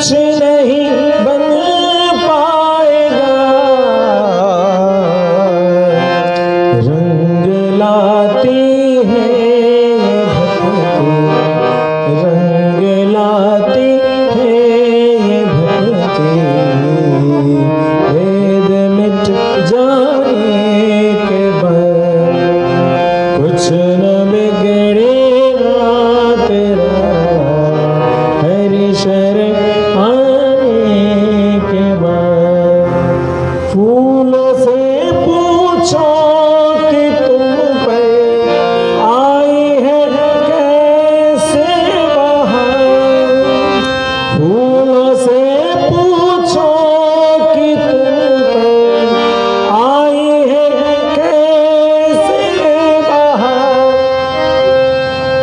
कुछ नहीं बन पाएगा। रंग लाती है भक्ति, रंग लाती है ये भक्ति, वेद मिट जाने के बाद कुछ न बिगड़ेगा तेरा, हरि शरण आने के बाद। फूलों से पूछो कि तुम पे आई है कैसे बहार। फूलों से पूछो कि तुम पे आई है कैसे बहार।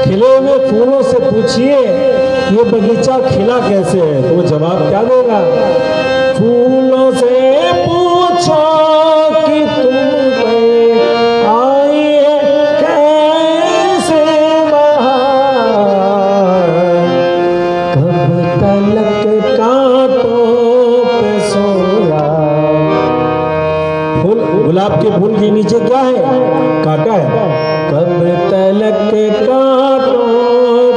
खिले हुए फूलों से पूछिए ये बगीचा खिला कैसे है, तो वो जवाब क्या देगा? फूलों से पूछो कि तुम पे आई है कैसे बहार। कब तलक कांटों पे सोया। फूल, गुलाब के फूल के नीचे क्या है? कांटा है। कब तलक कांटों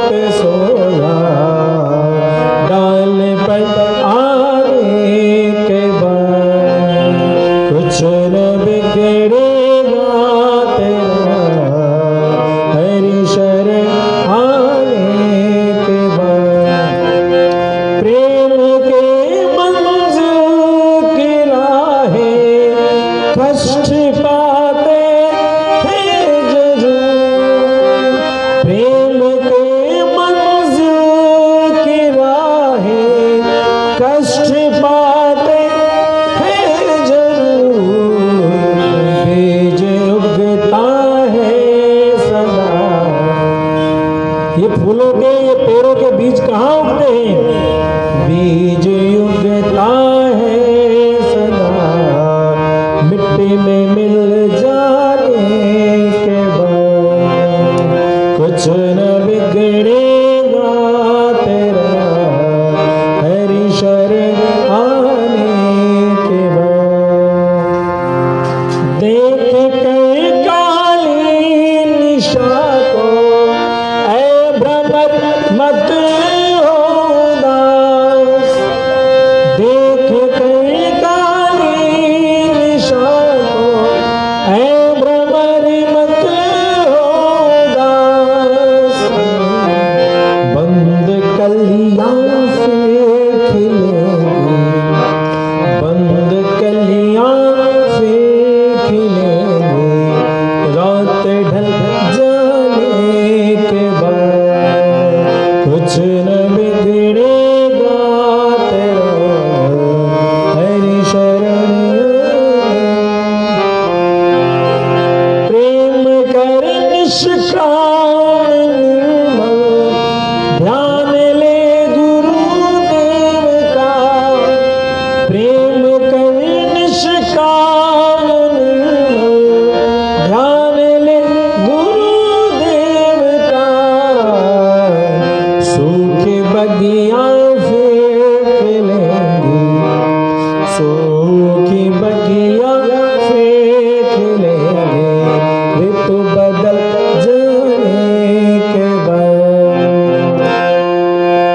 पे सोया, डाल पर आने के बाद कुछ न बिगड़ेगा तेरा, हरि शरण आने के बाद। प्रेम के मंजिल की राहें कष्ट पाते हैं जरूर। प्रेम के मंजिल की राहें कष्ट पाते हैं जरूर। बीज उगता है सदा। ये फूलों के, ये पेड़ों के बीज कहाँ उगते हैं? बीज उगता है सदा, मिट्टी में मिल जाने के बाद कुछ न बिगड़ेगा तेरा, हरि शरण आने के बाद। देख कर काली निशा को ऐ भ्रमर मत हो उदास। देख कर काली निशा को ऐ भ्रमर मत हो उदास। बंद कलियां फिर खिलेंगी, बंद कलियां फिर खिलेंगी, रात ढल जाने के बाद कुछ न बिगड़ेगा तेरा, हरि शरण। प्रेम कर निष्काम निर्मल, ध्यान ले गुरुदेव का। प्रेम कर निष्काम निर्मल, ध्यान ले गुरुदेव का। सूखी बगियां फिर खिलेंगी, सूखी बगियां फिर खिलेंगी, ऋतु बदल जाने के बाद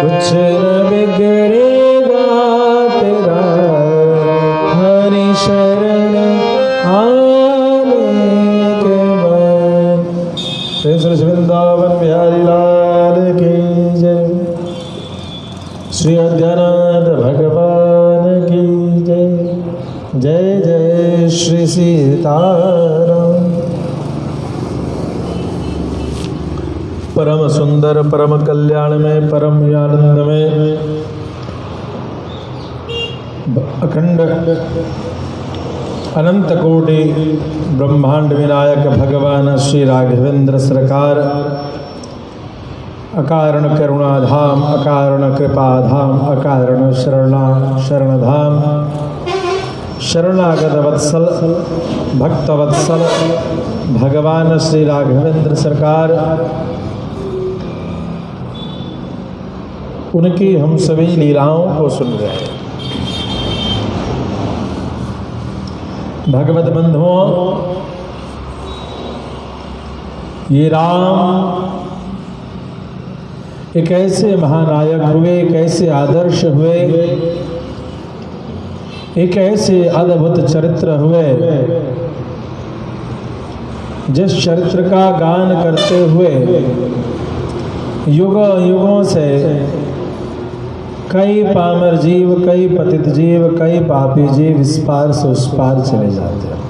कुछ न बिगड़ेगा तेरा, हरि शरण आने के बाद। प्रेम से वृंदावन बिहारी लाल की जय। श्री अद्यानाथ भगवान की जय। जय जय श्री सीताराम। परम सुंदर, परम कल्याण में, परम आनंद में, अखंड अनंत कोटि ब्रह्मांड विनायक भगवान श्री राघवेंद्र सरकार अकारण करुणाधाम, अकारण कृपाधाम, अकारण शरणधाम, शरणागत वत्सल, भक्त वत्सल भगवान श्री राघवेंद्र सरकार उनकी हम सभी लीलाओं को सुन रहे हैं। भगवत बंधुओं, ये राम एक ऐसे महानायक हुए, एक ऐसे आदर्श हुए, एक ऐसे अद्भुत चरित्र हुए जिस चरित्र का गान करते हुए युगों युगों से कई पामर जीव, कई पतित जीव, कई पापी जीव इस पार से उस पार चले जाते हैं।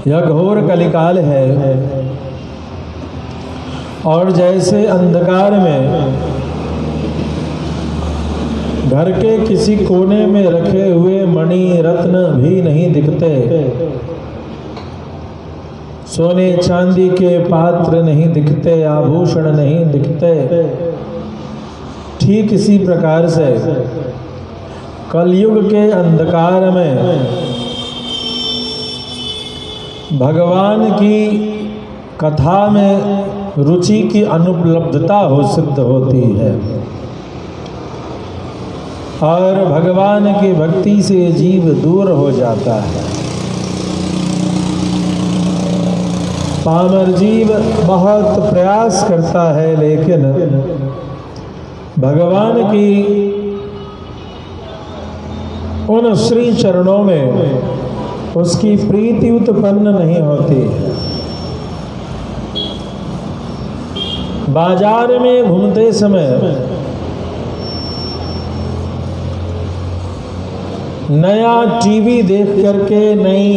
यह घोर कलिकाल है और जैसे अंधकार में घर के किसी कोने में रखे हुए मणि रत्न भी नहीं दिखते, सोने चांदी के पात्र नहीं दिखते, आभूषण नहीं दिखते, ठीक इसी प्रकार से कलयुग के अंधकार में भगवान की कथा में रुचि की अनुपलब्धता हो सिद्ध होती है और भगवान की भक्ति से जीव दूर हो जाता है। पामर जीव बहुत प्रयास करता है लेकिन भगवान की उन श्री चरणों में उसकी प्रीति उत्पन्न नहीं होती है। बाजार में घूमते समय नया टीवी देख करके, नई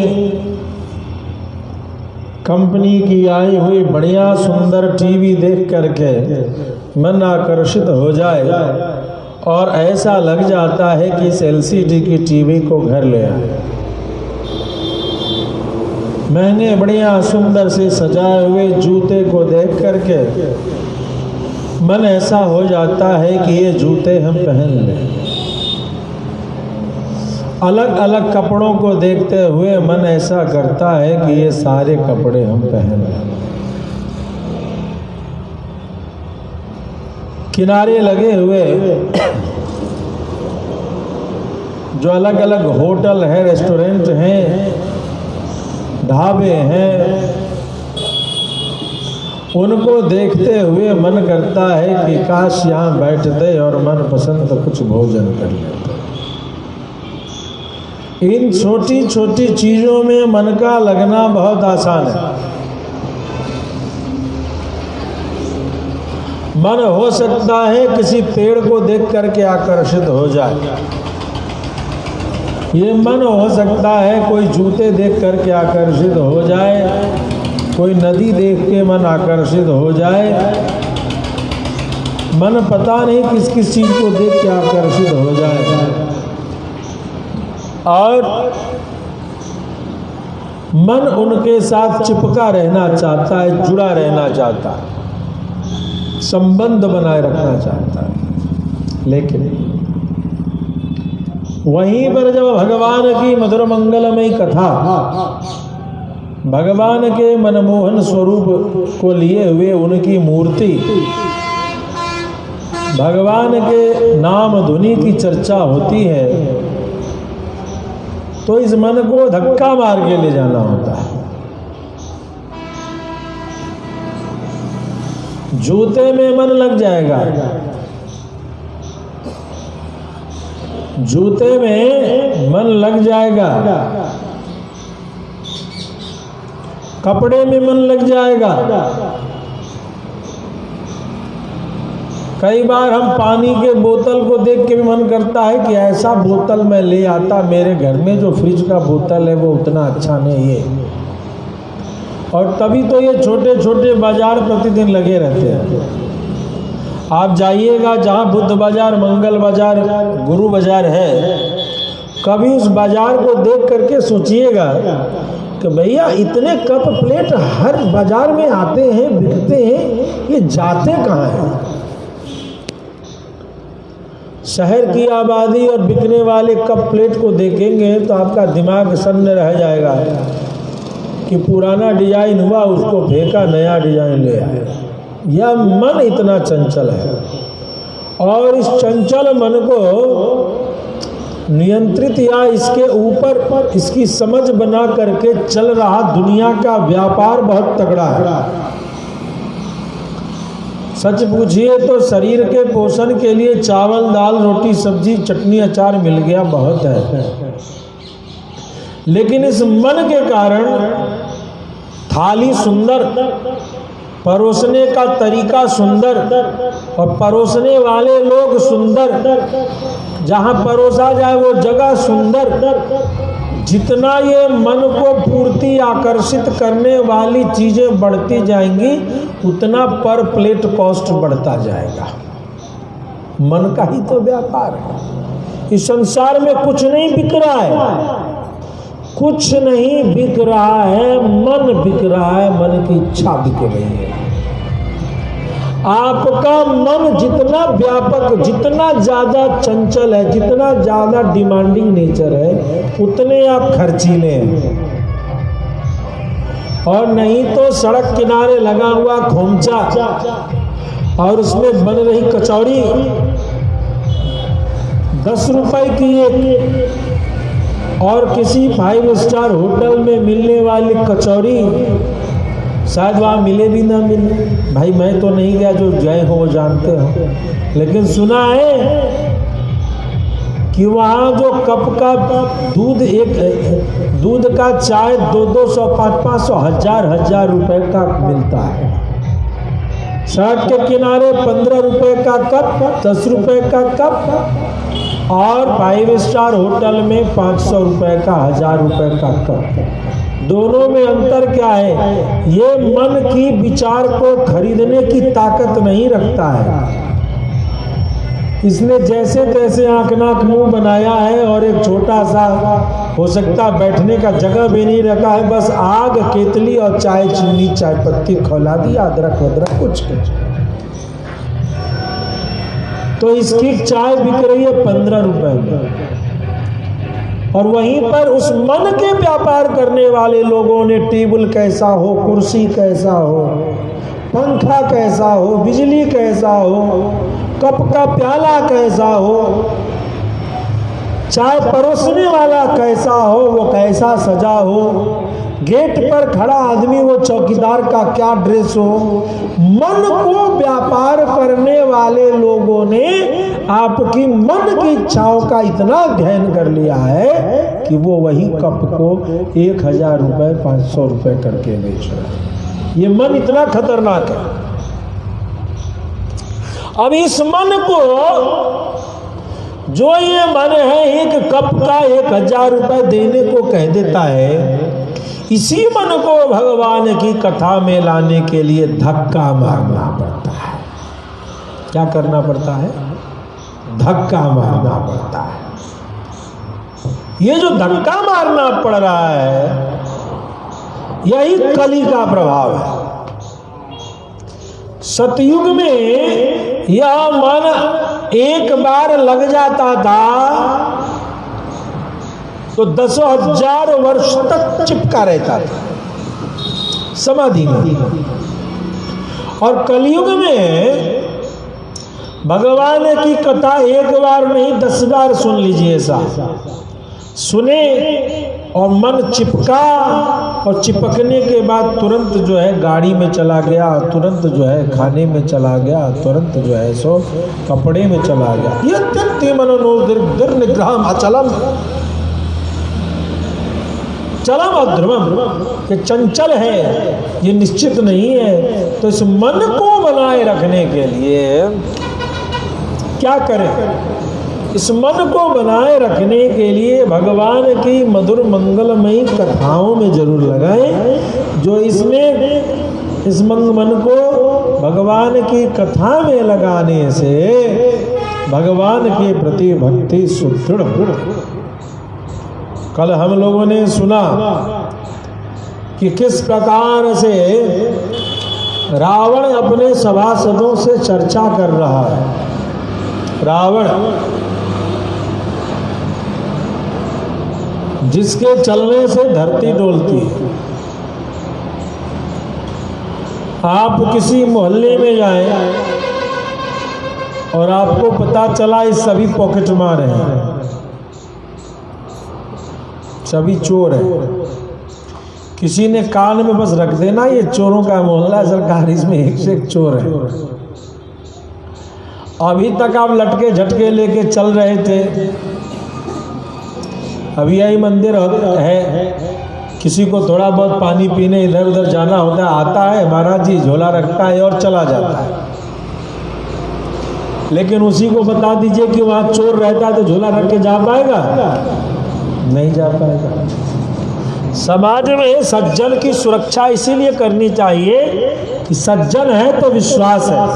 कंपनी की आई हुई बढ़िया सुंदर टीवी देख करके मन आकर्षित हो जाए और ऐसा लग जाता है कि इस एलसीडी की टीवी को घर ले आए। महंगे बढ़िया सुंदर से सजाए हुए जूते को देख करके मन ऐसा हो जाता है कि ये जूते हम पहन लें। अलग अलग कपड़ों को देखते हुए मन ऐसा करता है कि ये सारे कपड़े हम पहन लें। किनारे लगे हुए जो अलग अलग होटल है, रेस्टोरेंट हैं, ढाबे हैं, उनको देखते हुए मन करता है कि काश यहाँ बैठते और मन पसंद कुछ भोजन कर लेते। इन छोटी छोटी चीजों में मन का लगना बहुत आसान है। मन हो सकता है किसी पेड़ को देख करके आकर्षित हो जाए, ये मन हो सकता है कोई जूते देख करके आकर्षित हो जाए, कोई नदी देख के मन आकर्षित हो जाए। मन पता नहीं किस किस चीज को देख के आकर्षित हो जाए और मन उनके साथ चिपका रहना चाहता है, जुड़ा रहना चाहता है, संबंध बनाए रखना चाहता है। लेकिन वहीं पर जब भगवान की मधुर मंगलमयी कथा, भगवान के मनमोहन स्वरूप को लिए हुए उनकी मूर्ति, भगवान के नाम धुनी की चर्चा होती है तो इस मन को धक्का मार के ले जाना होता है। जूते में मन लग जाएगा, जूते में मन लग जाएगा, कपड़े में मन लग जाएगा। कई बार हम पानी के बोतल को देख के भी मन करता है कि ऐसा बोतल मैं ले आता, मेरे घर में जो फ्रिज का बोतल है वो उतना अच्छा नहीं है। और तभी तो ये छोटे छोटे बाजार प्रतिदिन लगे रहते हैं। आप जाइएगा जहाँ बुद्ध बाजार, मंगल बाजार, गुरु बाजार है, कभी उस बाजार को देख करके सोचिएगा कि भैया इतने कप प्लेट हर बाजार में आते हैं, बिकते हैं, ये जाते कहाँ हैं? शहर की आबादी और बिकने वाले कप प्लेट को देखेंगे तो आपका दिमाग सन्न रह जाएगा कि पुराना डिजाइन हुआ, उसको फेंका, नया डिजाइन ले आए। यह मन इतना चंचल है, और इस चंचल मन को नियंत्रित या इसके ऊपर इसकी समझ बना करके चल रहा दुनिया का व्यापार बहुत तगड़ा है। सच पूछिए तो शरीर के पोषण के लिए चावल दाल रोटी सब्जी चटनी अचार मिल गया बहुत है, लेकिन इस मन के कारण थाली सुंदर, परोसने का तरीका सुंदर और परोसने वाले लोग सुंदर, जहां परोसा जाए वो जगह सुंदर। जितना ये मन को पूर्ति आकर्षित करने वाली चीजें बढ़ती जाएंगी उतना पर प्लेट कॉस्ट बढ़ता जाएगा। मन का ही तो व्यापार है। इस संसार में कुछ नहीं बिक रहा है, कुछ नहीं बिक रहा है, मन बिक रहा है, मन की इच्छा बिक रही है। आपका मन जितना व्यापक, जितना ज्यादा चंचल है, जितना ज्यादा डिमांडिंग नेचर है, उतने आप खर्चीले हैं। और नहीं तो सड़क किनारे लगा हुआ खोमचा और उसमें बन रही कचौड़ी 10 रुपए की एक, और किसी 5 स्टार होटल में मिलने वाली कचौड़ी शायद वहाँ मिले भी ना मिले। भाई मैं तो नहीं गया, जो गए हो वो जानते हो, लेकिन सुना है कि वहाँ जो कप का दूध, एक दूध का चाय 200-200, 500-500, 1000-1000 रुपए का मिलता है। सड़क के किनारे 15 रुपए का कप, 10 रुपए का कप, और 5 स्टार होटल में 500 रुपए का, 1000 रुपए का कप। दोनों में अंतर क्या है? ये मन की विचार को खरीदने की ताकत नहीं रखता है। इसने जैसे तैसे आंख नाक मुंह बनाया है और एक छोटा सा, हो सकता बैठने का जगह भी नहीं रखा है, बस आग, केतली और चाय, चीनी, चाय पत्ती खौला दिया, अदरक वदरक कुछ। तो इसकी चाय बिक रही है 15 रुपए में, और वहीं पर उस मन के व्यापार करने वाले लोगों ने टेबल कैसा हो, कुर्सी कैसा हो, पंखा कैसा हो, बिजली कैसा हो, कप का प्याला कैसा हो, चाय परोसने वाला कैसा हो, वो कैसा सजा हो, गेट पर खड़ा आदमी वो चौकीदार का क्या ड्रेस हो। मन को व्यापार करने वाले लोगों ने आपकी मन की इच्छाओं का इतना अध्ययन कर लिया है कि वो वही कप को 1000 रुपए, 500 रुपए करके बेच रहा है। ये मन इतना खतरनाक है। अब इस मन को, जो ये मन है एक कप का 1000 रुपए देने को कह देता है, इसी मन को भगवान की कथा में लाने के लिए धक्का मारना पड़ता है। क्या करना पड़ता है? धक्का मारना पड़ता है। ये जो धक्का मारना पड़ रहा है, यही कली का प्रभाव है। सतयुग में यह मन एक बार लग जाता था तो 10,000 वर्ष तक चिपका रहता था समाधि में। और कलयुग में भगवान की कथा एक बार नहीं 10 बार सुन लीजिए। ऐसा सुने और मन चिपका, और चिपकने के बाद तुरंत जो है गाड़ी में चला गया, तुरंत जो है खाने में चला गया, तुरंत जो है सो कपड़े में चला गया। ये त्यक्ति मननो निर्निग्रहम अचलम, चलम अध्रुवम, ये चंचल है, ये निश्चित नहीं है। तो इस मन को बनाए रखने के लिए क्या करें? इस मन को बनाए रखने के लिए भगवान की मधुर मंगलमयी कथाओं में जरूर लगाएं। जो इसमें इस मन को भगवान की कथा में लगाने से भगवान के प्रति भक्ति सुदृढ़ हो। कल हम लोगों ने सुना कि किस प्रकार से रावण अपने सभासदों से चर्चा कर रहा है। रावण जिसके चलने से धरती डोलती है, आप किसी मोहल्ले में जाएं और आपको पता चला ये सभी पॉकेट मार हैं, सभी चोर हैं, किसी ने कान में बस रख देना ये चोरों का मोहल्ला है सरकार, इसमें एक से एक चोर है। अभी तक आप लटके झटके लेके चल रहे थे, अभी यही मंदिर है, किसी को थोड़ा बहुत पानी पीने इधर उधर जाना होता है, आता है महाराज जी झोला रखता है और चला जाता है। लेकिन उसी को बता दीजिए कि वहाँ चोर रहता है तो झोला रख के जा पाएगा? नहीं जा पाएगा। समाज में सज्जन की सुरक्षा इसीलिए करनी चाहिए कि सज्जन है तो विश्वास है,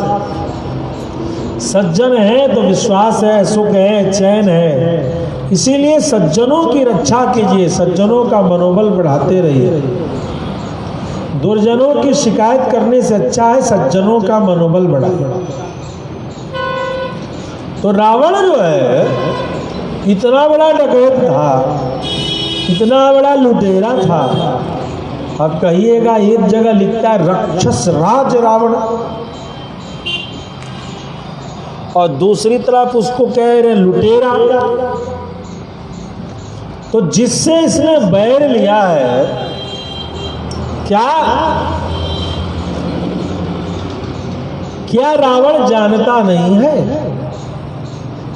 सज्जन है तो विश्वास है, सुख है, चैन है। इसीलिए सज्जनों की रक्षा कीजिए, सज्जनों का मनोबल बढ़ाते रहिए। दुर्जनों की शिकायत करने से अच्छा है सज्जनों का मनोबल बढ़ाए। तो रावण जो है इतना बड़ा डकैत था, इतना बड़ा लुटेरा था। अब कहिएगा एक जगह लिखता है राक्षस राज रावण, और दूसरी तरफ उसको कह रहे लुटेरा। तो जिससे इसने बैर लिया है, क्या रावण जानता नहीं है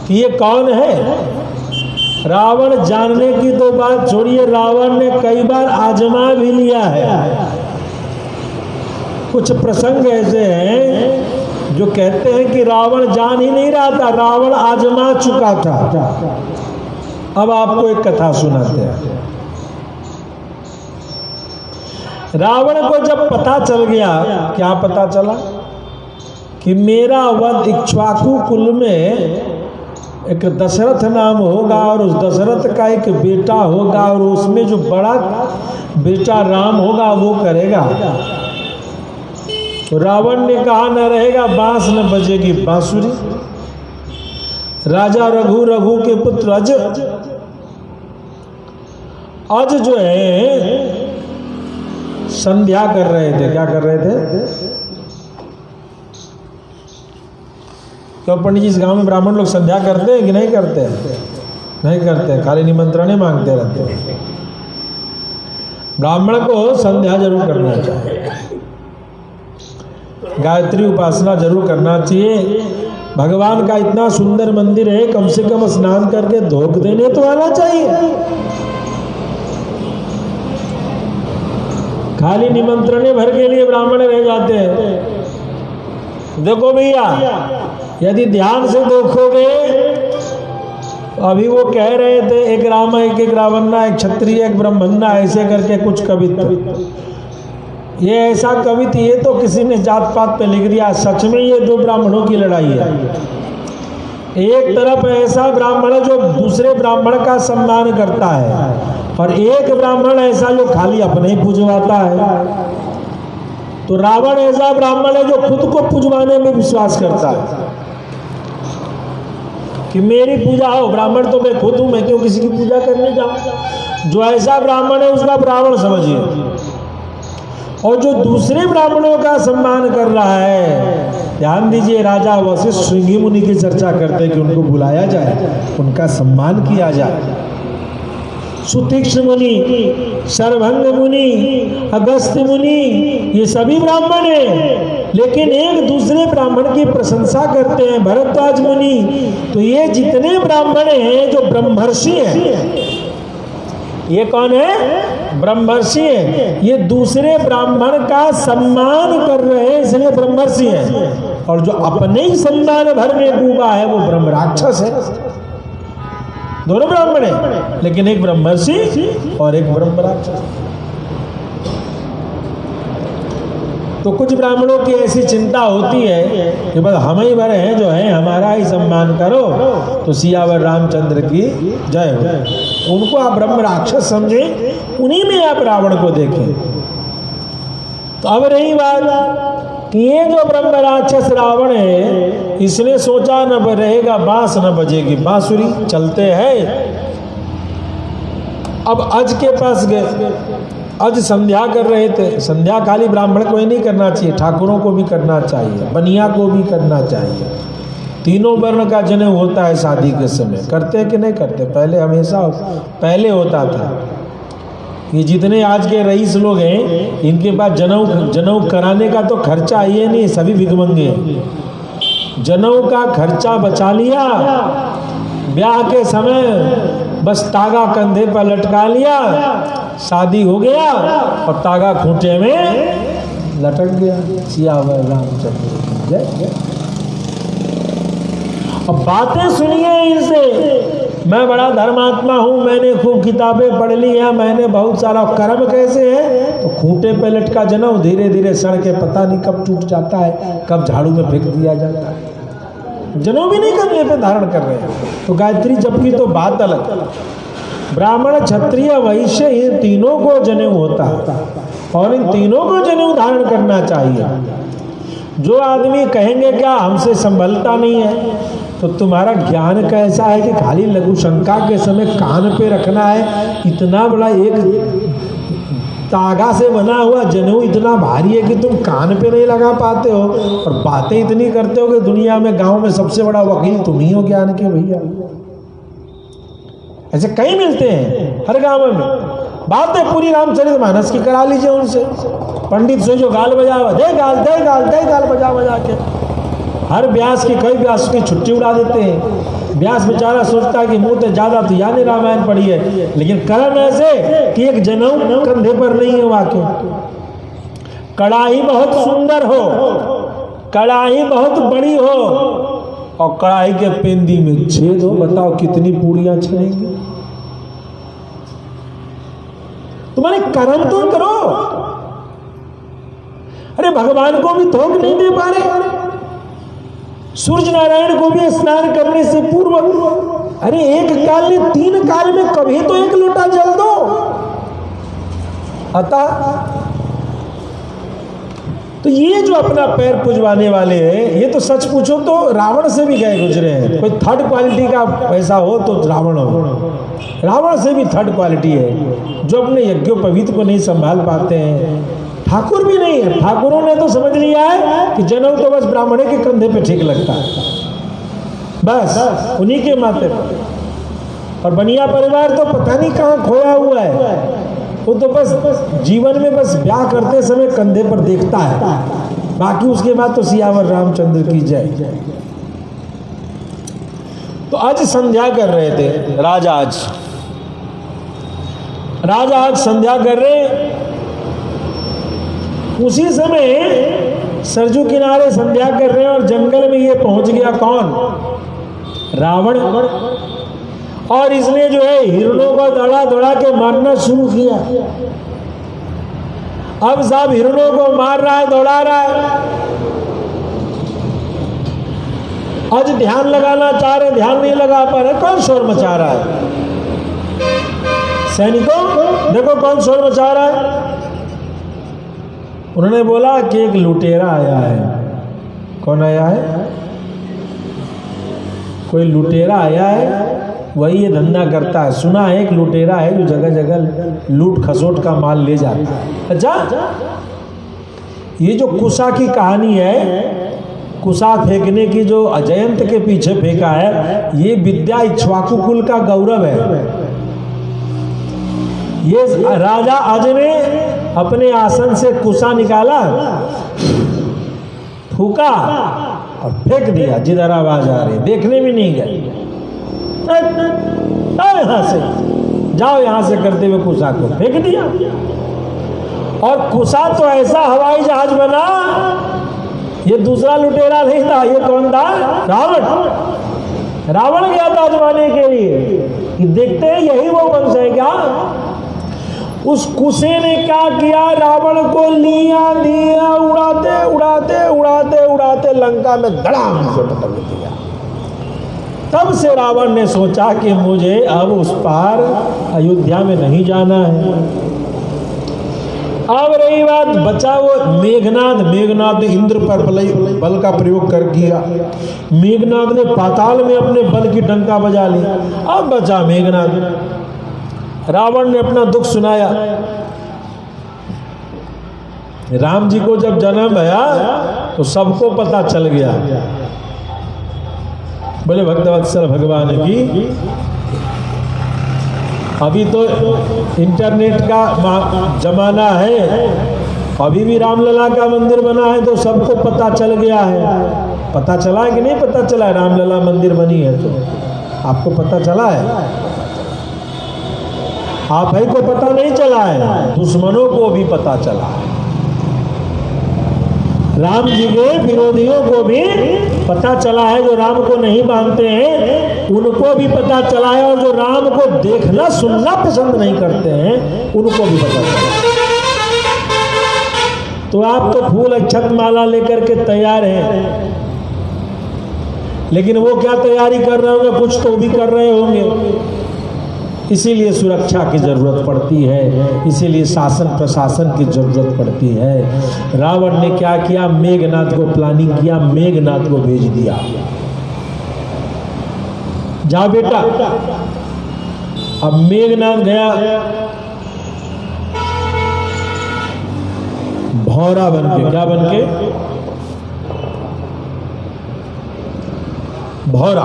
कि ये कौन है? रावण जानने की तो बात छोड़िए, रावण ने कई बार आजमा भी लिया है। कुछ प्रसंग ऐसे हैं जो कहते हैं कि रावण जान ही नहीं रहा था, रावण आजमा चुका था। अब आपको एक कथा सुनाते हैं। रावण को जब पता चल गया, क्या पता चला कि मेरा वध इक्ष्वाकु कुल में एक दशरथ नाम होगा और उस दशरथ का एक बेटा होगा और उसमें जो बड़ा बेटा राम होगा वो करेगा। तो रावण ने कहा न रहेगा बांस न बजेगी बांसुरी। राजा रघु के पुत्र अज जो है संध्या कर रहे थे। क्या कर रहे थे? तो पंडित जी इस गांव में ब्राह्मण लोग संध्या करते हैं कि नहीं करते? नहीं करते, खाली निमंत्रण ही मांगते रहते हैं। ब्राह्मण को संध्या जरूर करना चाहिए, गायत्री उपासना जरूर करना चाहिए। भगवान का इतना सुंदर मंदिर है, कम से कम स्नान करके धोख देने तो आना चाहिए। खाली निमंत्रणे भर के लिए ब्राह्मण रह जाते हैं। देखो भैया, यदि ध्यान से देखोगे, अभी वो कह रहे थे एक राम एक रावन्ना, एक क्षत्रिय एक ब्राह्मणा, ऐसे करके कुछ कवित्व। ये ऐसा कवित्व ये तो किसी ने जात पात पे लिख दिया। सच में ये दो ब्राह्मणों की लड़ाई है। एक तरफ ऐसा ब्राह्मण जो दूसरे ब्राह्मण का सम्मान करता है और एक ब्राह्मण ऐसा जो खाली अपने ही पूजवाता है। तो रावण ऐसा ब्राह्मण है जो खुद को पूजवाने में विश्वास करता है कि मेरी पूजा हो। ब्राह्मण तो मैं खुद हूं, मैं क्यों किसी की पूजा करने जाऊं? जो ऐसा ब्राह्मण है उसका रावण समझिए। और जो दूसरे ब्राह्मणों का सम्मान कर रहा है, ध्यान दीजिए, राजा वशिष्ठ श्रृंगी मुनि की चर्चा करते हैं कि उनको बुलाया जाए, उनका सम्मान किया जाए। सुतीक्ष्ण मुनि, शरभंग मुनि, अगस्त्य मुनि, ये सभी ब्राह्मण हैं, लेकिन एक दूसरे ब्राह्मण की प्रशंसा करते हैं, भरद्वाज मुनि। तो ये जितने ब्राह्मण हैं जो ब्रह्मर्षि हैं, ये कौन है? ब्रह्मर्षि है। ये दूसरे ब्राह्मण का सम्मान कर रहे हैं, इसलिए ब्रह्मर्षि है। और जो अपने ही सम्मान भर में डूबा है वो ब्रह्म राक्षस है। दोनों ब्राह्मण है, लेकिन एक ब्रह्मर्षि और एक ब्रह्म राक्षस। तो कुछ ब्राह्मणों की ऐसी चिंता होती है कि बस हम ही भरे हैं जो है, हमारा ही सम्मान करो। तो सियावर रामचंद्र की जय हो। उनको आप ब्रह्म राक्षस समझे, उन्हीं में आप रावण को देखें। तो अब रही बात कि ये जो ब्रह्म राक्षस रावण है, इसने सोचा न रहेगा बांस न बजेगी बांसुरी। चलते हैं, अब अज के पास गए। आज संध्या कर रहे थे। संध्या खाली ब्राह्मण को ही नहीं करना चाहिए, ठाकुरों को भी करना चाहिए, बनिया को भी करना चाहिए। तीनों वर्ण का जनेऊ होता है शादी के समय। करते कि नहीं करते? पहले हमेशा पहले होता था। ये जितने आज के रईस लोग हैं, इनके पास जनेऊ कराने का तो खर्चा ये नहीं, सभी भिखमंगे। जनेऊ का खर्चा बचा लिया, ब्याह के समय बस तागा कंधे पर लटका लिया, शादी हो गया और तागा खूंटे में लटक गया। सियावर रामचंद्र जय जय। अब बातें सुनिए इनसे। मैं बड़ा धर्मात्मा हूँ, मैंने खूब किताबें पढ़ ली हैं, मैंने बहुत सारा। कर्म कैसे है? तो खूंटे पे लटका जनेऊ धीरे धीरे सड़ के पता नहीं कब टूट जाता है, कब झाड़ू में फेंक दिया जाता है। जनेऊ भी नहीं करने पे धारण कर रहे हैं। तो गायत्री जप की तो बात अलग। ब्राह्मण क्षत्रिय वैश्य इन तीनों को जनेऊ होता है और इन तीनों को जनेऊ धारण करना चाहिए। जो आदमी कहेंगे क्या हमसे संभलता नहीं है, तो तुम्हारा ज्ञान कैसा है कि खाली लघु शंका के समय कान पे रखना है? इतना बड़ा एक तागा से बना हुआ जनेऊ इतना भारी है कि तुम कान पे नहीं लगा पाते हो, और बातें इतनी करते हो कि दुनिया में गांव में सबसे बड़ा वकील तुम ही हो ज्ञान के भैया। ऐसे कई मिलते हैं हर गांव में। बातें पूरी रामचरितमानस की करा लीजिए उनसे। पंडित से जो गाल बजा दे गाल बजा के हर व्यास की कई व्यास की छुट्टी उड़ा देते हैं। व्यास बेचारा सोचता है कि मुँह तो ज्यादा तो यानी रामायण पढ़ी है, लेकिन कर्म ऐसे कि एक जनेऊ कंधे पर नहीं है। वाक्य कड़ाही बहुत सुंदर हो, कड़ाही बहुत बड़ी हो और कड़ाही के पेंदी में छेद हो, बताओ कितनी पूड़ियां छनेंगी? तुम्हारे कर्म तो करो। अरे भगवान को भी थोक नहीं दे पा रहे। सूर्य नारायण को भी स्नान करने से पूर्व, अरे एक काल ने 3 काल में कभी तो 1 लोटा जल दो। अतः तो ये जो अपना पैर पुजवाने वाले हैं, ये तो सच पूछो तो रावण से भी गए गुजरे हैं। कोई 3rd क्वालिटी का पैसा हो तो रावण हो। रावण से भी 3rd क्वालिटी है, जो अपने यज्ञोपवीत को नहीं संभाल पाते हैं। ठाकुर भी नहीं है। ठाकुरों ने तो समझ लिया है कि जनेऊ तो बस ब्राह्मणे के कंधे पे ठीक लगता है, बस उन्हीं के माथे पर। और बनिया परिवार तो पता नहीं कहाँ खोया हुआ है। वो तो बस जीवन में बस ब्याह करते समय कंधे पर देखता है, बाकी उसके बाद तो सियावर रामचंद्र की जय। तो आज संध्या कर रहे थे राजा। आज संध्या कर रहे। उसी समय सरजू किनारे संध्या कर रहे हैं और जंगल में ये पहुंच गया कौन? रावण। और इसने जो है हिरणों को दौड़ा के मारना शुरू किया। अब सब हिरणों को मार रहा है, दौड़ा रहा है। आज ध्यान लगाना चाह रहे, ध्यान नहीं लगा पा रहे। कौन शोर मचा रहा है? सैनिकों देखो कौन शोर मचा रहा है। उन्होंने बोला कि एक लुटेरा आया है। कौन आया है? कोई लुटेरा आया है, वही ये धंधा करता है। सुना है एक लुटेरा है जो जगह जगह लूट खसोट का माल ले जाता है। अच्छा, ये जो कुशा की कहानी है, कुशा फेंकने की जो अजयंत के पीछे फेंका है, ये विद्या इक्ष्वाकु कुल का गौरव है। ये राजा अज ने अपने आसन से कुशा निकाला, फूका और फेंक दिया जिधर आवाज आ रही। देखने भी नहीं गए। यहां से जाओ, यहां से करते हुए कुशा को फेंक दिया। और कुशा तो ऐसा हवाई जहाज बना, ये दूसरा लुटेरा नहीं था। ये कौन था? रावण गया था आजमाने के लिए कि देखते हैं यही वो वंश है क्या। उस कुशे ने क्या किया? रावण को लिया दिया, उड़ाते लंका में धड़ाम से पटक दिया। तब से रावण ने सोचा कि मुझे अब उस पार अयोध्या में नहीं जाना है। अब रही बात बचा वो मेघनाद इंद्र पर बल का प्रयोग कर किया। मेघनाद ने पाताल में अपने बल की डंका बजा ली। अब बचा मेघनाद। रावण ने अपना दुख सुनाया राम जी को जब जन्म आया तो सबको पता चल गया। बोले भक्तवत्सल भगवान की। अभी तो इंटरनेट का जमाना है, अभी भी रामलला का मंदिर बना है तो सबको पता चल गया है। पता चला है कि नहीं पता चला है? रामलला मंदिर बनी है तो आपको पता चला है? आप ही को पता नहीं चला है, दुश्मनों को भी पता चला है। राम जी के विरोधियों को भी पता चला है, जो राम को नहीं मानते हैं उनको भी पता चला है, और जो राम को देखना सुनना पसंद नहीं करते हैं उनको भी पता चला है। तो आप तो फूल अक्षत माला लेकर के तैयार हैं, लेकिन वो क्या तैयारी कर रहे होंगे? कुछ तो भी कर रहे होंगे। इसीलिए सुरक्षा की जरूरत पड़ती है, इसीलिए शासन प्रशासन की जरूरत पड़ती है। रावण ने क्या किया? मेघनाथ को प्लानिंग किया, मेघनाथ को भेज दिया, जा बेटा। अब मेघनाथ गया भौरा बन के। क्या बन के? भौरा।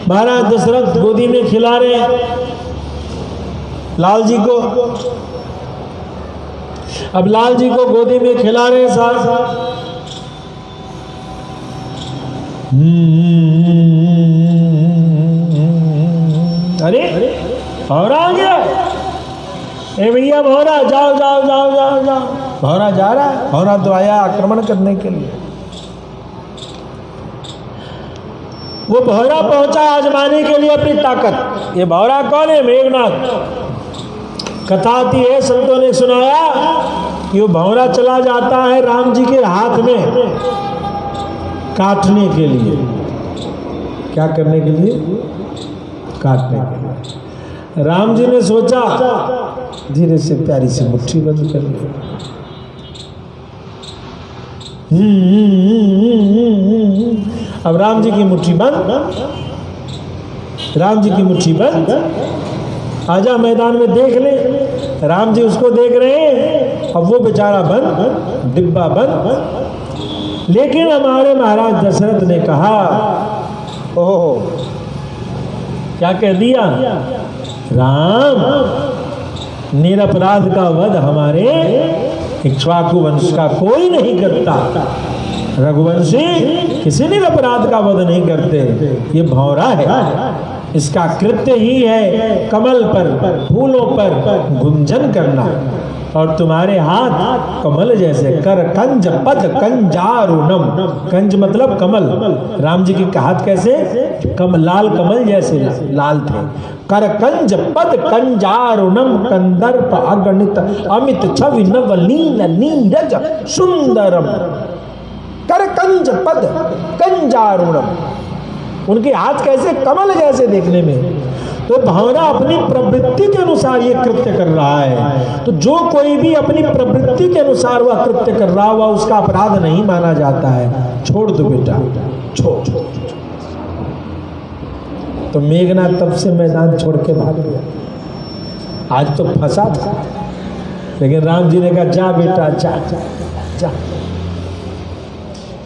महाराज दशरथ गोदी में खिला रहे लाल जी को। अब लाल जी को गोदी में खिला रहे साथ। अरे भौरा आ गया। ए भैया भौरा, जाओ जाओ जाओ जाओ जाओ। भौरा जा रहा है। भौरा तो आया आक्रमण करने के लिए। वो भौरा पहुंचा आजमाने के लिए अपनी ताकत। ये भौरा कौन है? मेघनाथ। कथा आती है, संतों ने सुनाया कि वो भौरा चला जाता है राम जी के हाथ में काटने के लिए। क्या करने के लिए? काटने के लिए। राम जी ने सोचा धीरे से प्यारी सी मुट्ठी बंद कर ली। अब राम जी की मुट्ठी बंद, राम जी की मुट्ठी बंद। आजा मैदान में देख ले। राम जी उसको देख रहे हैं, अब वो बेचारा बंद, डिब्बा बंद। लेकिन हमारे महाराज दशरथ ने कहा, ओह क्या कह दिया? राम, निरपराध का वध हमारे इक्ष्वाकु वंश का कोई नहीं करता। रघुवंशी किसी निरपराध का वध नहीं करते। ये भौरा है, इसका कृत्य ही है कमल पर, फूलों पर गुंजन करना। और तुम्हारे हाथ कमल जैसे। कर कंज पद कंजारुणम। कंज मतलब कमल। राम जी के हाथ कैसे? लाल कमल जैसे लाल थे। कर कंज पद कंजारुणम कंदर्प अगणित अमित छवि नवनील नीरज सुंदरम। कर कंज पद कंजारुणम। उनके हाथ कैसे? कमल जैसे देखने में। तो भौरा अपनी प्रवृत्ति के अनुसार ये कृत्य कर रहा है। तो जो कोई भी अपनी प्रवृत्ति के अनुसार वह कृत्य कर रहा हुआ, उसका अपराध नहीं माना जाता है। छोड़ दो बेटा, छोड़। तो मेघनाथ तब से मैदान छोड़ के भाग गया। आज तो फंसा था, लेकिन राम जी ने कहा जा बेटा जा जा।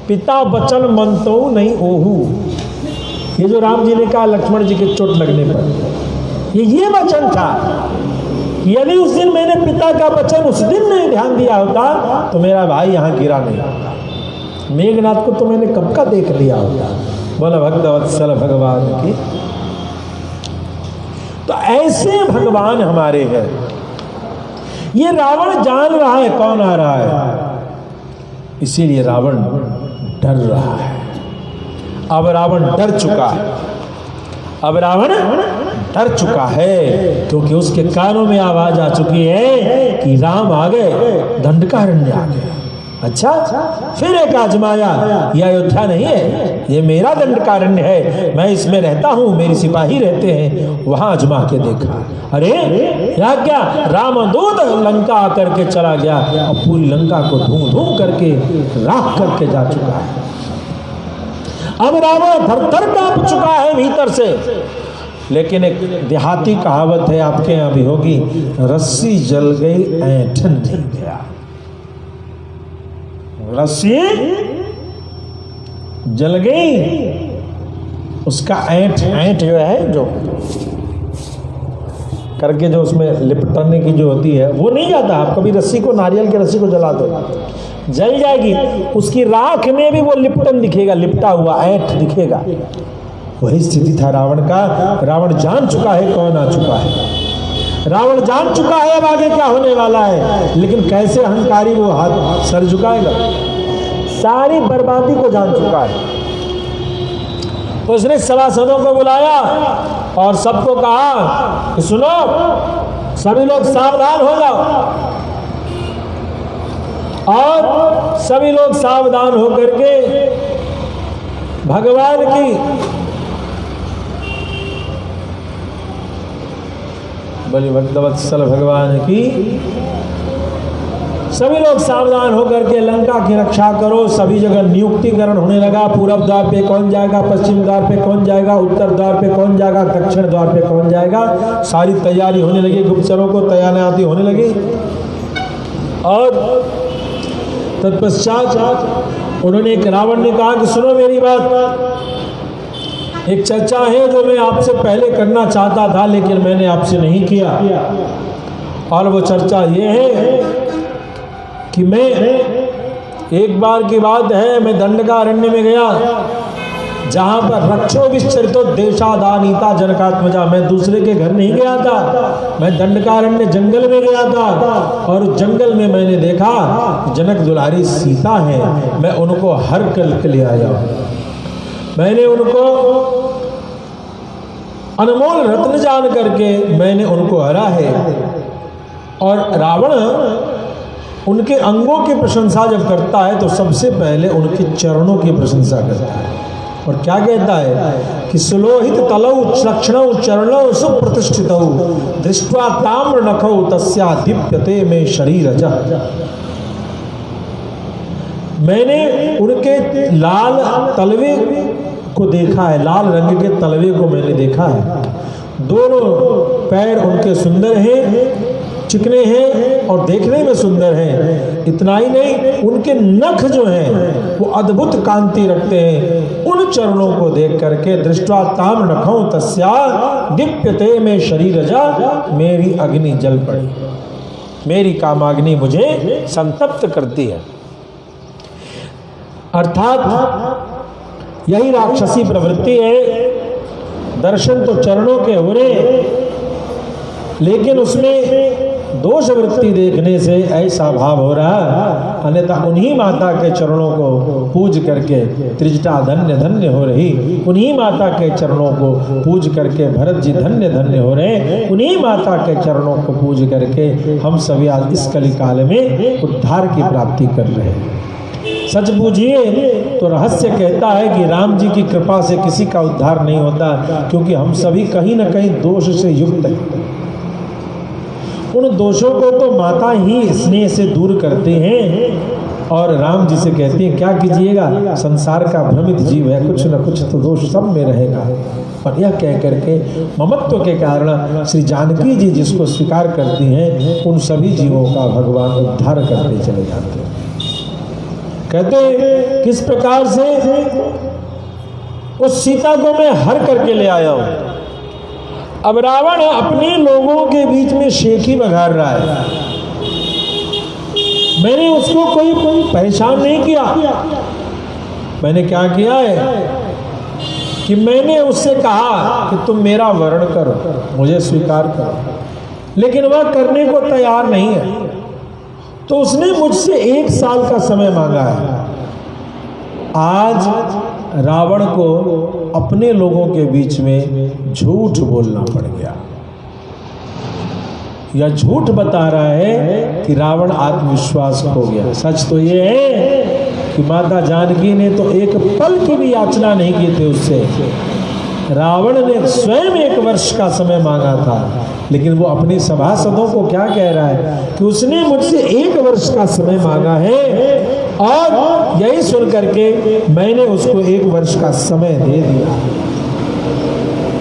पिता बचन मनतो नहीं ओहू। ये जो राम जी ने कहा लक्ष्मण जी के चोट लगने पर, ये वचन था कि यदि उस दिन मैंने पिता का वचन उस दिन नहीं ध्यान दिया होता तो मेरा भाई यहाँ गिरा नहीं होता। मेघनाथ को तो मैंने कब का देख लिया होता। बोला भक्तवत्सल भगवान की। तो ऐसे भगवान हमारे हैं। ये रावण जान रहा है कौन आ रहा है, इसीलिए रावण डर रहा है। अब रावण डर चुका है। अब रावण डर चुका है क्योंकि उसके कानों में आवाज आ चुकी है कि राम आ गए, दंडकारण्य आ गए। अच्छा, फिर एक आजमाया। ये अयोध्या नहीं है, ये मेरा दंडकारण्य है। मैं इसमें रहता हूँ, मेरे सिपाही रहते हैं। वहां आजमा के देखा, अरे क्या रामदूत लंका आकर के चला गया और पूरी लंका को धूम धूम करके राख करके जा चुका है। अब रावण थर थर कांप चुका है भीतर से। लेकिन एक देहाती कहावत है, आपके यहां भी होगी, रस्सी जल गई ऐंठन नहीं गया। रस्सी जल गई, उसका ऐंठ जो है, जो करके जो उसमें लिपटने की जो होती है वो नहीं जाता। आप कभी रस्सी को, नारियल की रस्सी को जला दो, जल जाएगी, उसकी राख में भी वो लिपटन दिखेगा, लिपटा हुआ ऐंठ दिखेगा। वही स्थिति था रावण का। रावण जान चुका है कौन आ चुका है, रावण जान चुका है अब आगे क्या होने वाला है, लेकिन कैसे अहंकारी वो हाथ सर झुकाएगा, सारी बर्बादी को जान चुका है। तो उसने सभासदों को बुलाया और सबको कहा कि सुनो, सभी लोग सावधान हो जाओ। और सभी लोग सावधान होकर के भगवान की बलि भक्तवत्सल भगवान की, सभी लोग सावधान होकर के लंका की रक्षा करो। सभी जगह नियुक्तिकरण होने लगा, पूरब द्वार पे कौन जाएगा, पश्चिम द्वार पे कौन जाएगा, उत्तर द्वार पे कौन जाएगा, दक्षिण द्वार पे कौन जाएगा, सारी तैयारी होने लगी, गुप्तचरों को तैनाती होने लगी। और तत्पश्चात उन्होंने, एक रावण ने कहा कि सुनो मेरी बात, एक चर्चा है जो मैं आपसे पहले करना चाहता था लेकिन मैंने आपसे नहीं किया। और वो चर्चा ये है कि मैं, एक बार की बात है, मैं दंडकारण्य में गया जहां पर रक्षो विश्चरितो देशादानीता जनकात्मजा, मैं दूसरे के घर नहीं गया था, मैं दंडकारण्य जंगल में गया था। और जंगल में मैंने देखा जनक दुलारी सीता है, मैं उनको हर कल के लिए आया, मैंने उनको अनमोल रत्न जान करके मैंने उनको हरा है। और रावण उनके अंगों की प्रशंसा जब करता है तो सबसे पहले उनके चरणों की प्रशंसा करता है। और क्या कहता है कि सुलोहित तलौ चक्षणौ चरणौ सुप्रतिष्ठितौ दृष्ट्वा ताम्र नखौ तस्या दीप्यते में शरीरजः। मैंने उनके लाल तलवे को देखा है, लाल रंग के तलवे को मैंने देखा है, दोनों पैर उनके सुंदर हैं, चिकने हैं और देखने में सुंदर हैं। इतना ही नहीं, उनके नख जो हैं वो अद्भुत कांति रखते हैं। उन चरणों को देख करके दृष्ट्वा ताम्र नखौ तस्या दीप्यते में शरीरजा, मेरी अग्नि जल पड़ी, मेरी कामाग्नि मुझे संतप्त करती है। अर्थात यही राक्षसी प्रवृत्ति है। दर्शन तो चरणों के हो रहे, लेकिन उसमें दोष वृत्ति देखने से ऐसा भाव हो रहा, अन्यथा उन्हीं माता के चरणों को पूज करके त्रिजटा धन्य धन्य हो रही, उन्हीं माता के चरणों को पूज करके भरत जी धन्य धन्य हो रहे, उन्हीं माता के चरणों को पूज करके हम सभी आज इस कली काल में उद्धार की प्राप्ति कर रहे हैं। सच पूछिए तो रहस्य कहता है कि राम जी की कृपा से किसी का उद्धार नहीं होता, क्योंकि हम सभी कहीं न कहीं दोष से युक्त हैं। उन दोषों को तो माता ही स्नेह से दूर करते हैं। और राम जी से कहते हैं क्या कीजिएगा, संसार का भ्रमित जीव है, कुछ न कुछ तो दोष सब में रहेगा। और यह कह करके ममत्व के कारण श्री जानकी जी जिसको स्वीकार करती हैं, उन सभी जीवों का भगवान उद्धार करते चले जाते हैं। कहते हैं किस प्रकार से उस सीता को मैं हर करके ले आया हूं। अब रावण अपने लोगों के बीच में शेखी बघार रहा है। मैंने उसको कोई परेशान नहीं किया। मैंने क्या किया है कि मैंने उससे कहा कि तुम मेरा वर्ण करो, मुझे स्वीकार करो, लेकिन वह करने को तैयार नहीं है। तो उसने मुझसे 1 साल का समय मांगा है। आज रावण को अपने लोगों के बीच में झूठ बोलना पड़ गया। यह झूठ बता रहा है कि रावण आत्मविश्वास खो गया। सच तो यह है कि माता जानकी ने तो एक पल की भी याचना नहीं की थी उससे। रावण ने स्वयं 1 वर्ष का समय मांगा था, लेकिन वो अपने सभासदों को क्या कह रहा है कि उसने मुझसे 1 वर्ष का समय मांगा है। और यही सुन करके मैंने उसको 1 वर्ष का समय दे दिया।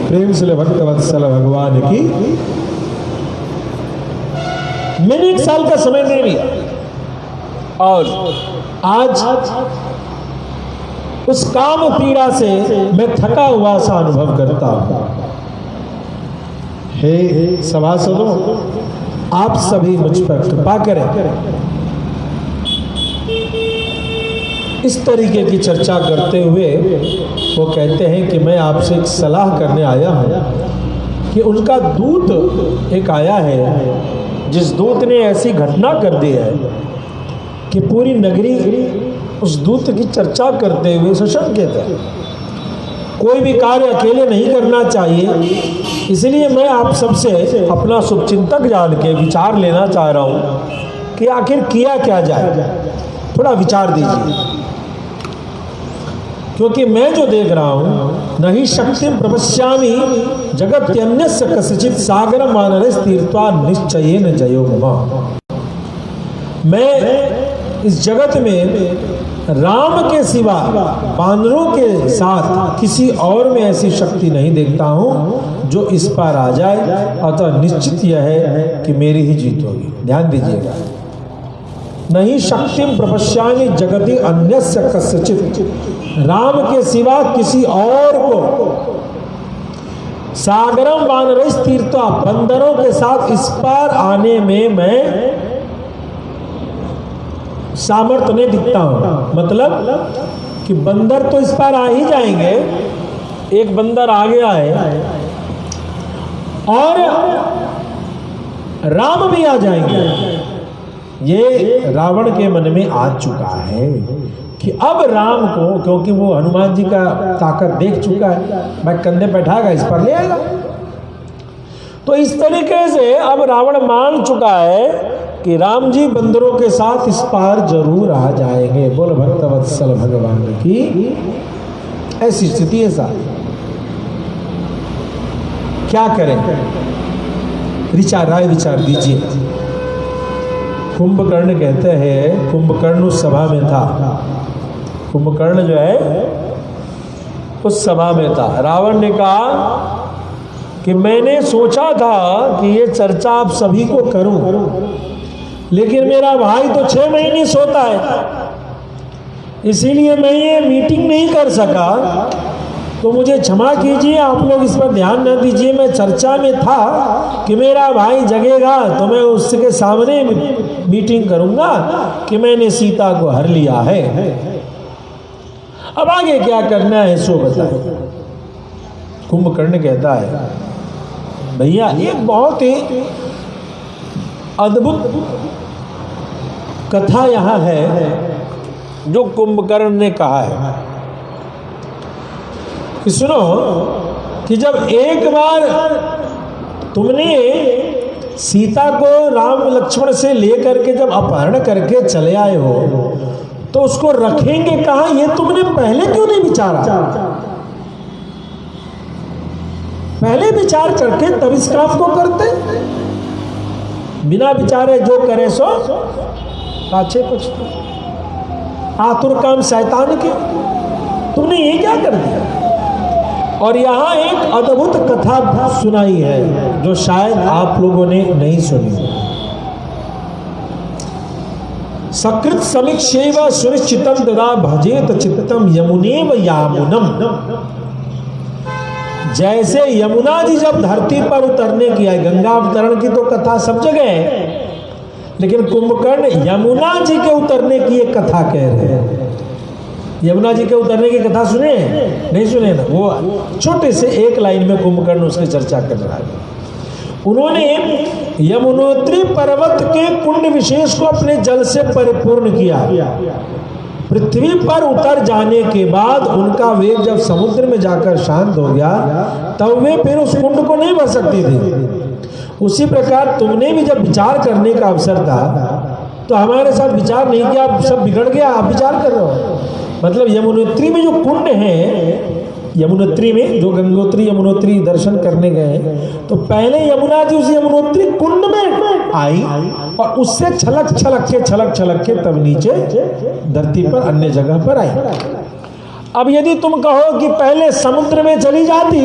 प्रेम से भक्तवत्सल भगवान की मैंने 1 साल का समय दे लिया और आज उस काम पीड़ा से मैं थका हुआ सा अनुभव करता हूं। हे सभासदों, आप सभी मुझ पर कृपा करें। इस तरीके की चर्चा करते हुए वो कहते हैं कि मैं आपसे एक सलाह करने आया हूं कि उनका दूत एक आया है, जिस दूत ने ऐसी घटना कर दी है कि पूरी नगरी उस दूत की चर्चा करते हुए सशंकित है। कोई भी कार्य अकेले नहीं करना चाहिए, इसलिए मैं आप सबसे अपना शुभचिंतक जान के विचार लेना चाह रहा हूं कि आखिर किया क्या जाए। थोड़ा विचार दीजिए, क्योंकि मैं जो देख रहा हूं, नहीं शक्ति प्रपश्यामि जगत्यन्यस्य कस्यचित् सागरं वानरैः तीर्त्वा निश्चयेन जयो मम। मैं इस जगत में राम के सिवा वानरों के साथ किसी और में ऐसी शक्ति नहीं देखता हूं जो इस पार आ जाए। अतः निश्चित यह है कि मेरी ही जीत होगी। ध्यान दीजिएगा, नहीं शक्ति प्रपश्यामि जगति अन्यस्य कस्यचित्, राम के सिवा किसी और को सागरम वानरैः तीर्त्वा, बंदरों के साथ इस पार आने में मैं सामर्थ्य नहीं दिखता हूं। मतलब कि बंदर तो इस पार आ ही जाएंगे, एक बंदर आ गया है और राम भी आ जाएंगे। ये रावण के मन में आ चुका है कि अब राम को, क्योंकि वो हनुमान जी का ताकत देख चुका है, मैं कंधे पे बैठाएगा, इस पर ले आएगा। तो इस तरीके से अब रावण मान चुका है कि राम जी बंदरों के साथ इस पार जरूर आ जाएंगे। बोल भक्तवत्सल भगवान की। ऐसी स्थिति है साहब, क्या करें? राय विचार दीजिए। कुंभकर्ण कहते हैं, कुंभकर्ण उस सभा में था, कुंभकर्ण जो है उस सभा में था। रावण ने कहा कि मैंने सोचा था कि ये चर्चा आप सभी को करूं, लेकिन मेरा भाई तो 6 महीने सोता है, इसीलिए मैं ये मीटिंग नहीं कर सका। तो मुझे क्षमा कीजिए, आप लोग इस पर ध्यान न दीजिए। मैं चर्चा में था कि मेरा भाई जगेगा तो मैं उसके सामने मीटिंग करूंगा कि मैंने सीता को हर लिया है। अब आगे क्या करना है सो बताए। कुंभकर्ण कहता है, भैया एक बहुत ही अद्भुत कथा यहां है जो कुंभकर्ण ने कहा है कि सुनो, कि जब एक बार तुमने सीता को राम लक्ष्मण से लेकर के जब अपहरण करके चले आए हो, तो उसको रखेंगे कहां, ये तुमने पहले क्यों नहीं विचारा? पहले विचार करके तब इस काम को करते। बिना विचारे जो करे सो पाछे कुछ। आतुर काम शैतान के, तुमने ये क्या कर दिया? और यहाँ एक अद्भुत कथा सुनाई है जो शायद आप लोगों ने नहीं सुनी। सकृत समीक्षेव सुनिश्चितम ददा भजेत चित्तम यमुनेव यामुनम। जैसे यमुना जी जब धरती पर उतरने की है, गंगा अवतरण की तो कथा सब जगह है, लेकिन कुंभकर्ण यमुना जी के उतरने की एक कथा कह रहे हैं। यमुना जी के उतरने की कथा सुने नहीं सुने ना? वो छोटे से एक लाइन में कुंभकर्ण उसकी चर्चा कर रहा है। उन्होंने यमुनोत्री पर्वत के कुंड विशेष को अपने जल से परिपूर्ण किया। पृथ्वी पर उतर जाने के बाद उनका वेग जब समुद्र में जाकर शांत हो गया, तब वे फिर उस कुंड को नहीं भर सकती थी। उसी प्रकार तुमने भी जब विचार करने का अवसर था तो हमारे साथ विचार नहीं किया, सब बिगड़ गया, आप विचार कर रहे हो। मतलब यमुनोत्री में जो कुंड है यमुनोत्री में, जो गंगोत्री यमुनोत्री दर्शन करने गए, तो पहले यमुना जी उस यमुनोत्री कुंड में आई और उससे छलक छलक के तब नीचे धरती पर अन्य जगह पर आई। अब यदि तुम कहो कि पहले समुद्र में चली जाती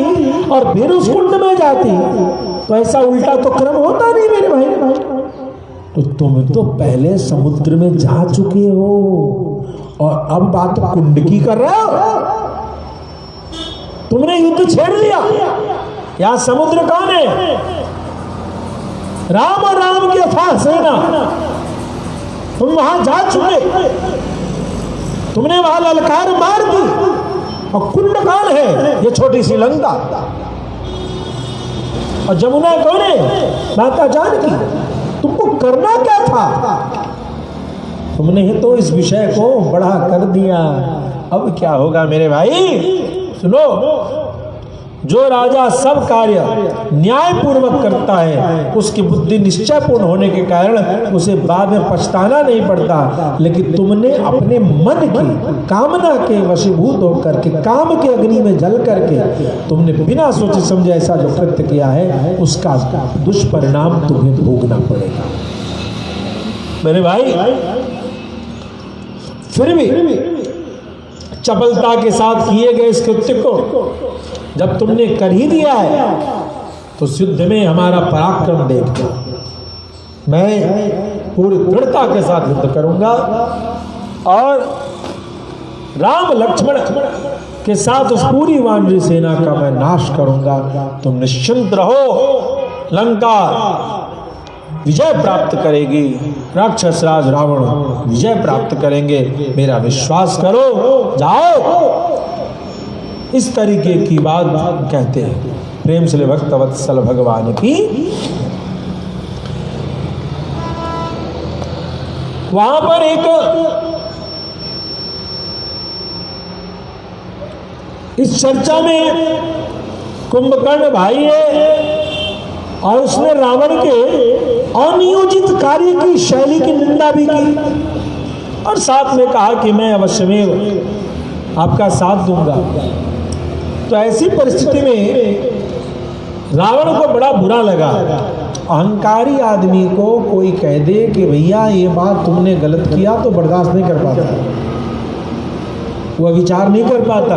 और फिर उस कुंड में जाती, तो ऐसा उल्टा तो क्रम होता नहीं मेरे भाई। तो तुम तो पहले समुद्र में जा चुके हो और अब बात कुंड की कर रहे हो। तुमने युद्ध छेड़ लिया। यहां समुद्र कौन है? राम और राम की अथाह सेना। तुम वहां जा चुके, तुमने वहां ललकार मार दी। और कुंड कौन है? ये छोटी सी लंका। और जमुना कौन है? माता जानकी। तुमको करना क्या था? तुमने ही तो इस विषय को बड़ा कर दिया। अब क्या होगा मेरे भाई? सुनो, जो राजा सब कार्य न्यायपूर्वक करता है, उसकी बुद्धि निश्चयपूर्ण होने के कारण उसे बाद में पछताना नहीं पड़ता। लेकिन तुमने अपने मन की कामना के वशीभूत होकर के, काम के अग्नि में जल करके तुमने बिना सोचे समझे ऐसा जो कृत्य किया है, उसका दुष्परिणाम तुम्हें भोगना पड़ेगा मेरे भाई। फिर भी चपलता के साथ किए गए इस कृत्य को जब तुमने कर ही दिया है, तो युद्ध में हमारा पराक्रम देखना। मैं पूरी दृढ़ता के साथ युद्ध करूंगा और राम लक्ष्मण के साथ उस पूरी वानरी सेना का मैं नाश करूंगा। तुम निश्चिंत रहो, लंका विजय प्राप्त करेगी, राक्षस राज रावण विजय प्राप्त करेंगे, मेरा विश्वास करो, जाओ। इस तरीके की बात कहते हैं प्रेम से भक्त वत्सल भगवान की। वहां पर एक इस चर्चा में कुंभकर्ण भाई है और उसने रावण के अनियोजित कार्य की शैली की निंदा भी की और साथ में कहा कि मैं अवश्य में आपका साथ दूंगा। तो ऐसी परिस्थिति में रावण को बड़ा बुरा लगा। अहंकारी आदमी को कोई कह दे कि भैया ये बात तुमने गलत किया, तो बर्दाश्त नहीं कर पाता, वह विचार नहीं कर पाता।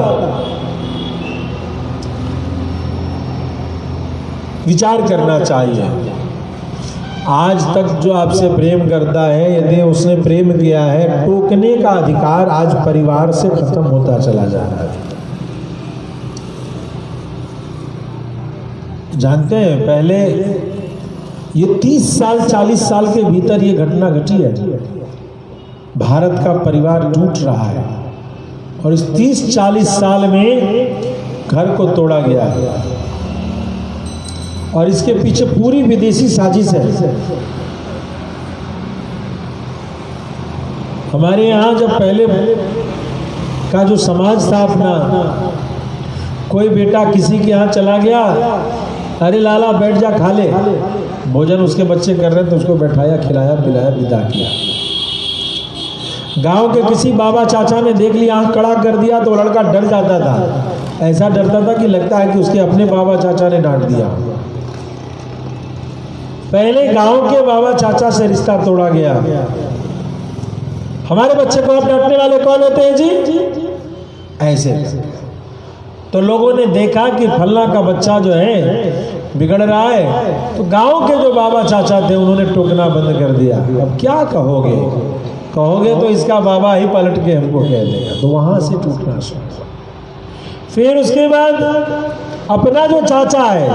विचार करना चाहिए। आज तक जो आपसे प्रेम करता है, यदि उसने प्रेम किया है, टोकने का अधिकार आज परिवार से खत्म होता चला जा रहा है। जानते हैं, पहले ये 30 साल 40 साल के भीतर ये घटना घटी है। भारत का परिवार टूट रहा है और इस 30-40 साल में घर को तोड़ा गया है और इसके पीछे पूरी विदेशी साजिश है। हमारे यहाँ जब पहले का जो समाज था अपना, कोई बेटा किसी के यहाँ चला गया, अरे लाला बैठ जा खा ले, भोजन उसके बच्चे कर रहे थे, उसको बैठाया, खिलाया, पिलाया, विदा किया। गांव के किसी बाबा चाचा ने देख लिया, आंख कड़ा कर दिया, तो लड़का डर जाता था। ऐसा डरता था कि लगता है कि उसके अपने बाबा चाचा ने डांट दिया। पहले गांव के बाबा चाचा से रिश्ता तोड़ा गया। हमारे बच्चे को आप डांटने वाले कौन होते हैं जी? ऐसे तो लोगों ने देखा कि फल्ला का बच्चा जो है बिगड़ रहा है, तो गांव के जो बाबा चाचा थे उन्होंने टोकना बंद कर दिया। अब क्या कहोगे तो इसका बाबा ही पलट के हमको कह देगा, तो वहां से टूटना शुरू। फिर उसके बाद अपना जो चाचा है,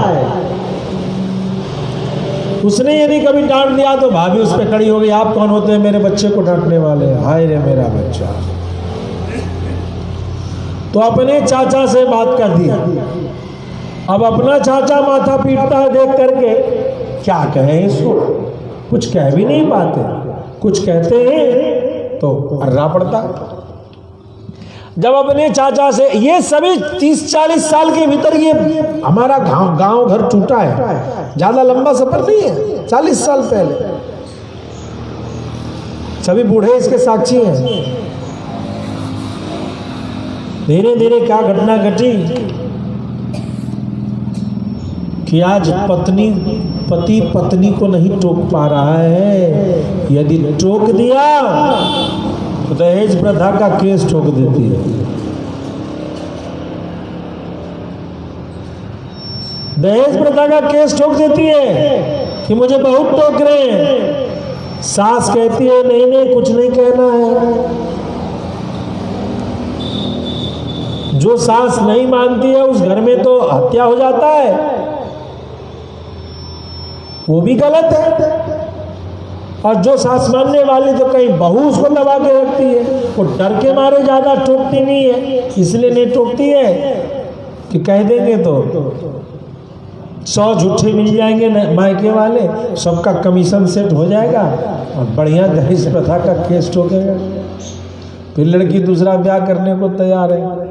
उसने यदि कभी डांट दिया तो भाभी उस पर खड़ी हो गई, आप कौन होते हैं मेरे बच्चे को डांटने वाले? हाय रे मेरा बच्चा। तो अपने चाचा से बात कर दी। अब अपना चाचा माथा पीटता है देख करके, क्या कहें इसको, कुछ कह भी नहीं पाते, कुछ कहते हैं तो अर्रा पड़ता। जब अपने चाचा से, ये सभी 30-40 साल के भीतर ये हमारा गांव घर टूटा है, ज्यादा लंबा सफर नहीं है, 40 साल पहले। सभी बूढ़े इसके साक्षी हैं। धीरे धीरे क्या घटना घटी कि आज पति पत्नी को नहीं टोक पा रहा है। यदि टोक दिया तो दहेज प्रथा का केस ठोक देती है। दहेज प्रथा का केस ठोक देती है कि मुझे बहुत टोक रहे हैं। सास कहती है नहीं नहीं कुछ नहीं कहना है। जो सास नहीं मानती है उस घर में तो हत्या हो जाता है, वो भी गलत है। और जो सास मानने वाली तो कहीं बहू उसको दबा के रखती है, वो डर के मारे ज्यादा टोकती नहीं है। इसलिए नहीं टोकती है कि कह देंगे तो 100 झूठे मिल जाएंगे मायके वाले, सबका कमीशन सेट हो जाएगा और बढ़िया दहेज प्रथा का केस ठोकेगा। फिर लड़की दूसरा ब्याह करने को तैयार है।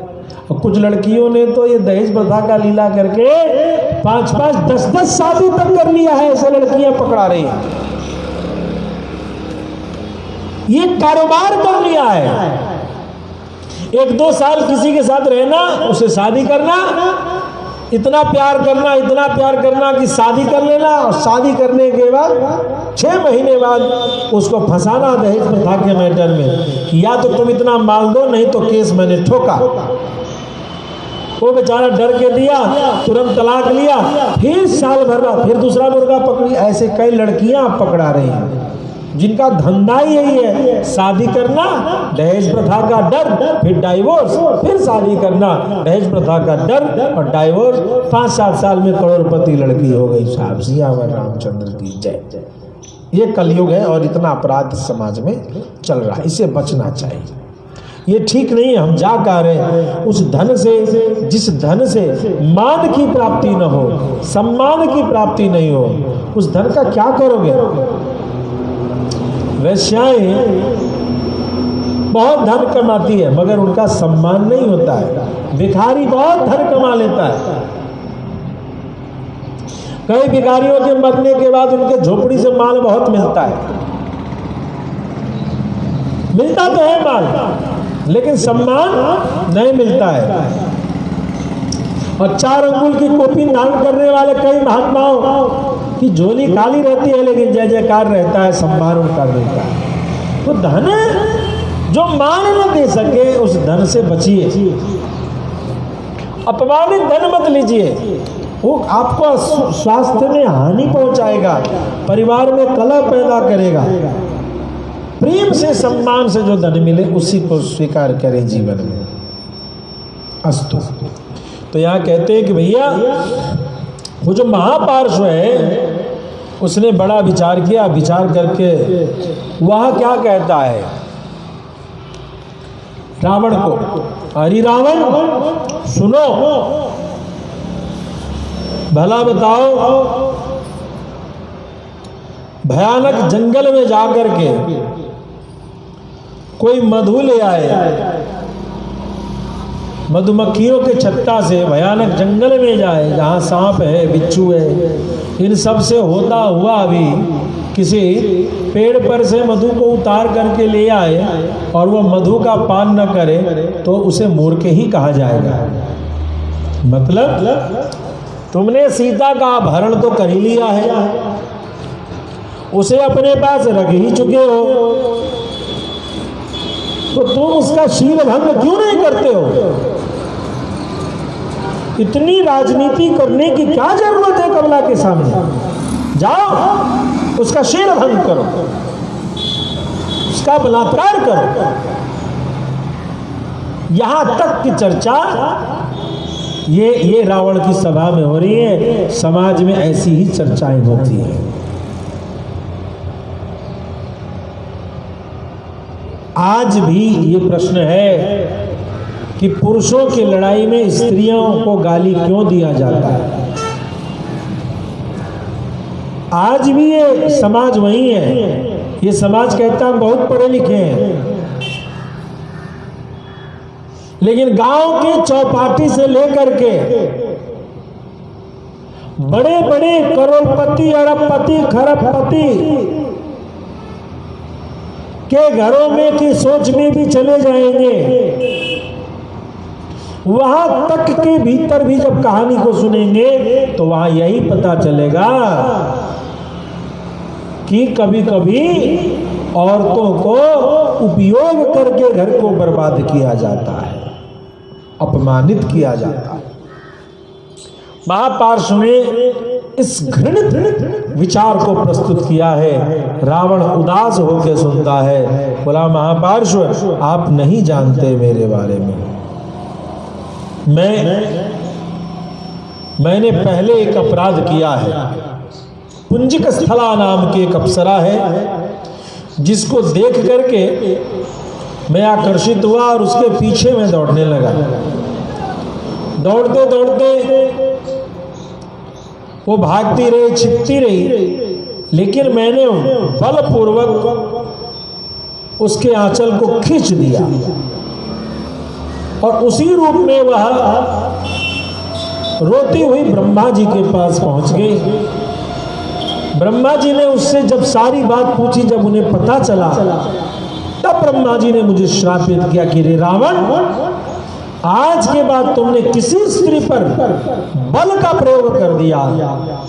और कुछ लड़कियों ने तो ये दहेज प्रथा का लीला करके 5-5, 10-10 शादी तक कर लिया है। ऐसे लड़कियां पकड़ा रही हैं, ये कारोबार कर लिया है। 1-2 साल किसी के साथ रहना, उसे शादी करना, इतना प्यार करना कि शादी कर लेना, और शादी करने के बाद 6 महीने बाद उसको फंसाना दहेज प्रथा के मैटर में कि या तो तुम इतना माल दो, नहीं तो केस मैंने ठोका। वो बेचारा डर के दिया, तुरंत तलाक लिया, फिर साल भर बाद फिर दूसरा मुर्गा पकड़ी। ऐसे कई लड़कियां पकड़ा रही हैं जिनका धंधा ही यही है, शादी करना, दहेज प्रथा का डर, फिर डाइवोर्स, फिर शादी करना, दहेज प्रथा का डर और डाइवोर्स। 5-7 साल में करोड़पति लड़की हो गई। साहब सियावर रामचंद्र की जय। ये कलयुग है और इतना अपराध समाज में चल रहा है, इससे बचना चाहिए। ये ठीक नहीं है। हम जा कर रहे उस धन से, जिस धन से मान की प्राप्ति न हो, सम्मान की प्राप्ति नहीं हो, उस धन का क्या करोगे? वैश्याएं बहुत धन कमाती है मगर उनका सम्मान नहीं होता है। भिखारी बहुत धन कमा लेता है। कई भिखारियों के मरने के बाद उनके झोपड़ी से माल बहुत मिलता है, मिलता तो है माल, लेकिन सम्मान नहीं मिलता है। और 4 अंगुल की कॉपी दान करने वाले कई महात्माओं की झोली खाली रहती है, लेकिन जय जयकार रहता है, सम्मान उनका मिलता है। तो धन जो मान न दे सके उस धन से बचिए। अपमानित धन मत लीजिए, वो आपको स्वास्थ्य में हानि पहुंचाएगा, परिवार में कलह पैदा करेगा। प्रेम से, सम्मान से जो धन मिले उसी को स्वीकार करें जीवन में। अस्तु। तो यहाँ कहते हैं कि भैया वो जो महापार्श्व है उसने बड़ा विचार किया, विचार करके वह क्या कहता है रावण को, अरे रावण सुनो, भला बताओ, भयानक जंगल में जाकर के कोई मधु ले आए, मधुमक्खियों के छत्ता से भयानक जंगल में जाए जहाँ सांप है, बिच्छू है, इन सब से होता हुआ भी किसी पेड़ पर से मधु को उतार करके ले आए और वह मधु का पान न करे तो उसे मूर्ख ही कहा जाएगा। मतलब तुमने सीता का अपहरण तो कर ही लिया है, उसे अपने पास रख ही चुके हो, तो तुम उसका शील भंग क्यों नहीं करते हो? इतनी राजनीति करने की क्या जरूरत है कमला के सामने? जाओ उसका शील भंग करो, उसका बलात्कार करो। यहां तक की चर्चा ये रावण की सभा में हो रही है। समाज में ऐसी ही चर्चाएं होती हैं। आज भी ये प्रश्न है कि पुरुषों की लड़ाई में स्त्रियों को गाली क्यों दिया जाता है। आज भी ये समाज वही है। ये समाज कहता है बहुत पढ़े लिखे हैं, लेकिन गांव के चौपाटी से लेकर के बड़े बड़े करोड़पति, अरबपति, खरबपति के घरों में की सोच में भी चले जाएंगे वहां तक के भीतर भी जब कहानी को सुनेंगे तो वहां यही पता चलेगा कि कभी कभी औरतों को उपयोग करके घर को बर्बाद किया जाता है, अपमानित किया जाता है। महापार्श्व ने इस घृणित विचार को प्रस्तुत किया है। रावण उदास होकर सुनता है, बोला महापार्श्व आप नहीं जानते मेरे बारे में। मैंने पहले एक अपराध किया है। पुंजिक स्थला नाम की एक अप्सरा है जिसको देख करके मैं आकर्षित हुआ और उसके पीछे मैं दौड़ने लगा। दौड़ते दौड़ते वो भागती रही, छिपती रही, लेकिन मैंने बलपूर्वक उसके आंचल को खींच दिया और उसी रूप में वह रोती हुई ब्रह्मा जी के पास पहुंच गई। ब्रह्मा जी ने उससे जब सारी बात पूछी, जब उन्हें पता चला, तब ब्रह्मा जी ने मुझे श्रापित किया कि रे रावण, आज के बाद तुमने किसी स्त्री पर बल का प्रयोग कर दिया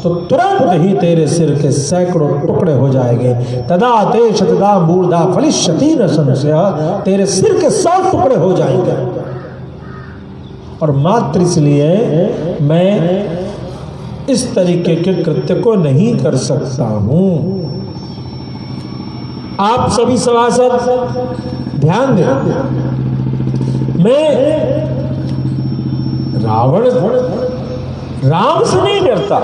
तो तुरंत ही तेरे सिर के सैकड़ों टुकड़े हो जाएंगे। तदा ते शतदा मूर्धा फलिष्यति न संशय, तेरे सिर के 100 टुकड़े हो जाएंगे। और मात्र इसलिए मैं इस तरीके के कृत्य को नहीं कर सकता हूं। आप सभी सभासद ध्यान दें, मैं राम से नहीं डरता।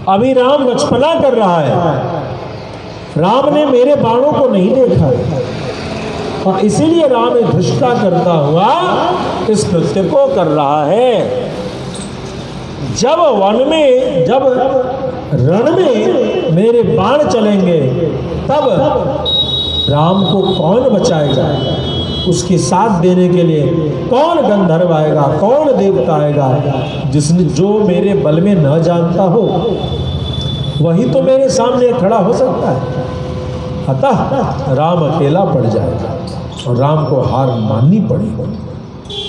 अभी राम बचपना कर रहा है, राम ने मेरे बाणों को नहीं देखा और इसीलिए राम एक धृष्टा करता हुआ इस कृत्य को कर रहा है। जब वन में, जब रण में मेरे बाण चलेंगे, तब राम को कौन बचाएगा? उसकी साथ देने के लिए कौन गंधर्व आएगा, कौन देवता आएगा? जिसने, जो मेरे बल में न जानता हो वही तो मेरे सामने खड़ा हो सकता है। अतः राम अकेला पड़ जाएगा और राम को हार माननी पड़ेगी,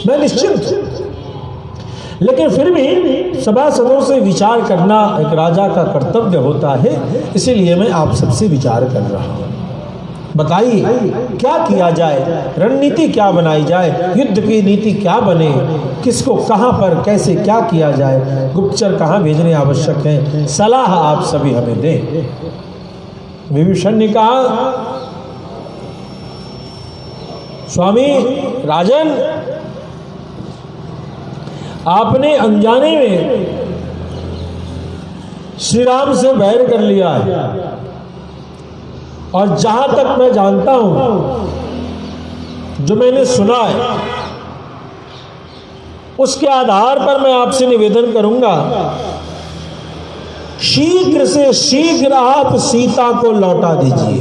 मैं निश्चिंत। लेकिन फिर भी सभासदों से विचार करना एक राजा का कर्तव्य होता है, इसीलिए मैं आप सबसे विचार कर रहा हूं। बताइए क्या किया जाए, रणनीति क्या बनाई जाए, युद्ध की नीति क्या बने, किसको कहां पर कैसे क्या किया जाए, गुप्तचर कहां भेजने आवश्यक है, सलाह आप सभी हमें दें। विभीषण ने कहा, स्वामी राजन, आपने अनजाने में श्री राम से बैर कर लिया है और जहां तक मैं जानता हूं, जो मैंने सुना है, उसके आधार पर मैं आपसे निवेदन करूंगा, शीघ्र से शीघ्र आप सीता को लौटा दीजिए,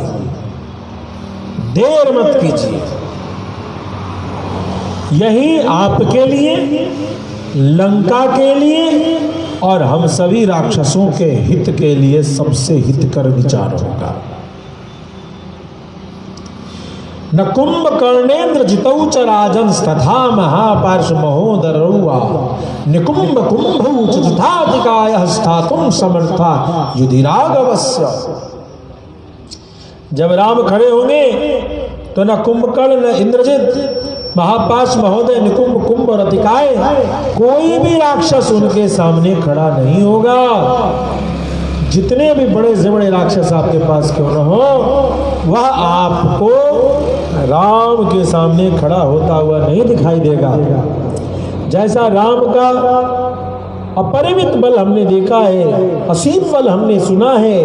देर मत कीजिए। यही आपके लिए, लंका के लिए और हम सभी राक्षसों के हित के लिए सबसे हितकर विचार होगा। न कुंभकर्णेन्द्र जितौ च राजन तथा महापार्श महोदरौआ निकुंभ कुंभौ च तथाधिकाय स्थातुम समर्था युधिराग अवश्य। जब राम खड़े होंगे तो न कुंभकर्ण, न इंद्रजित, महापाश महोदय, निकुंभ, कुंभ और अतिकाय, कोई भी राक्षस उनके सामने खड़ा नहीं होगा। जितने भी बड़े से बड़े राक्षस आपके पास क्यों न हो, वह आपको राम के सामने खड़ा होता हुआ नहीं दिखाई देगा। जैसा राम का अपरिमित बल हमने देखा है, असीम बल हमने सुना है,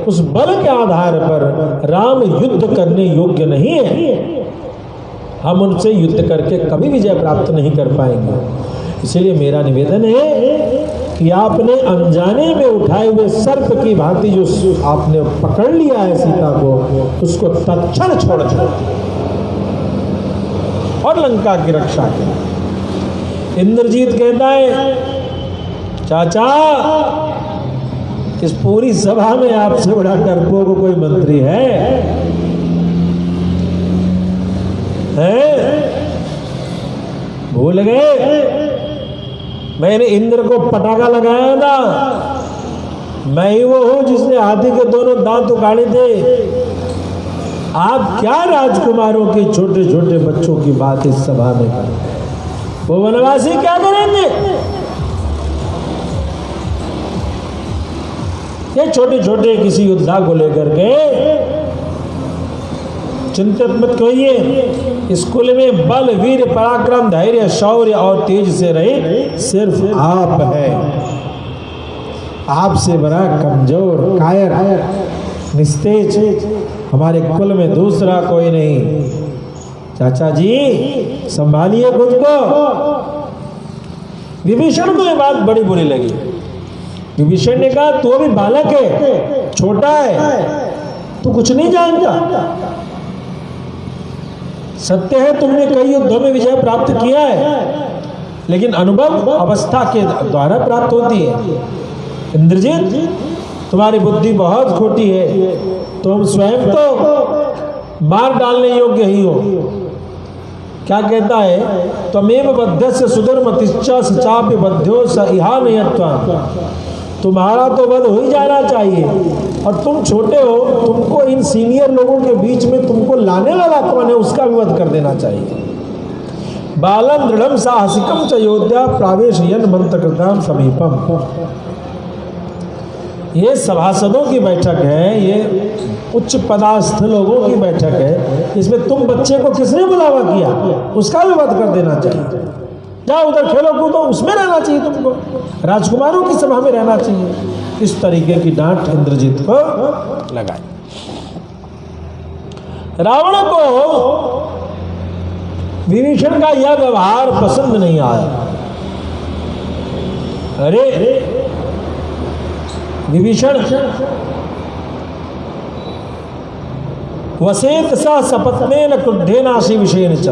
उस बल के आधार पर राम युद्ध करने योग्य नहीं है। हम उनसे युद्ध करके कभी विजय प्राप्त नहीं कर पाएंगे। इसलिए मेरा निवेदन है कि आपने अनजाने में उठाए हुए सर्प की भांति जो आपने पकड़ लिया है सीता को, उसको तत्क्षण छोड़ दो और लंका की रक्षा करें। इंद्रजीत कहता है, चाचा, इस पूरी सभा में आपसे बड़ा डरपोक कोई मंत्री है? भूल भूल गए? मैंने इंद्र को पटाखा लगाया था, मैं ही वो हूं जिसने हाथी के दोनों दांत उखाड़े थे। आप क्या राजकुमारों के छोटे छोटे बच्चों की बात इस सभा में करते हैं? वो वनवासी क्या करेंगे? ये छोटे छोटे किसी योद्धा को लेकर के चिंतित मत होइए। स्कूल में बल, वीर, पराक्रम, धैर्य, शौर्य और तेज से रहित सिर्फ आप है। आपसे बड़ा कमजोर, कायर, निस्तेज हमारे कुल में दूसरा कोई नहीं। चाचा जी संभालिए खुद को। विभीषण को ये बात बड़ी बुरी लगी। विभीषण ने कहा तू अभी बालक है, छोटा है, तू कुछ नहीं जानता। सत्य है तुमने कई युद्धों में विजय प्राप्त किया है, लेकिन अनुभव अवस्था के द्वारा प्राप्त होती है। इंद्रजीत तुम्हारी बुद्धि बहुत खोटी है, तुम स्वयं तो मार डालने योग्य ही हो। क्या कहता है? त्वमेव बद्धस्य सुधर्मतिश्च सचाप्य बध्यो स इहानयत्वा। तुम्हारा तो वध हो ही जाना चाहिए, और तुम छोटे हो, तुमको इन सीनियर लोगों के बीच में तुमको लाने वाला कौन है, उसका भी वध कर देना चाहिए। बालम दृढ़म साहसिकम च योद्धा प्रावेशयन मंत्रकृताम समीपम। ये सभासदों की बैठक है, ये उच्च पदास्थ लोगों की बैठक है, इसमें तुम बच्चे को किसने बुलावा किया, उसका भी वध कर देना चाहिए। जाओ उधर खेलो कूदो, उसमें रहना चाहिए तुमको, राजकुमारों की सभा में रहना चाहिए। इस तरीके की डांट इंद्रजीत को लगाई। रावण को विभीषण का यह व्यवहार पसंद नहीं आया। अरे विभीषण वसेत सा सपत्नेन क्रुद्धेनाशि विषयेन च।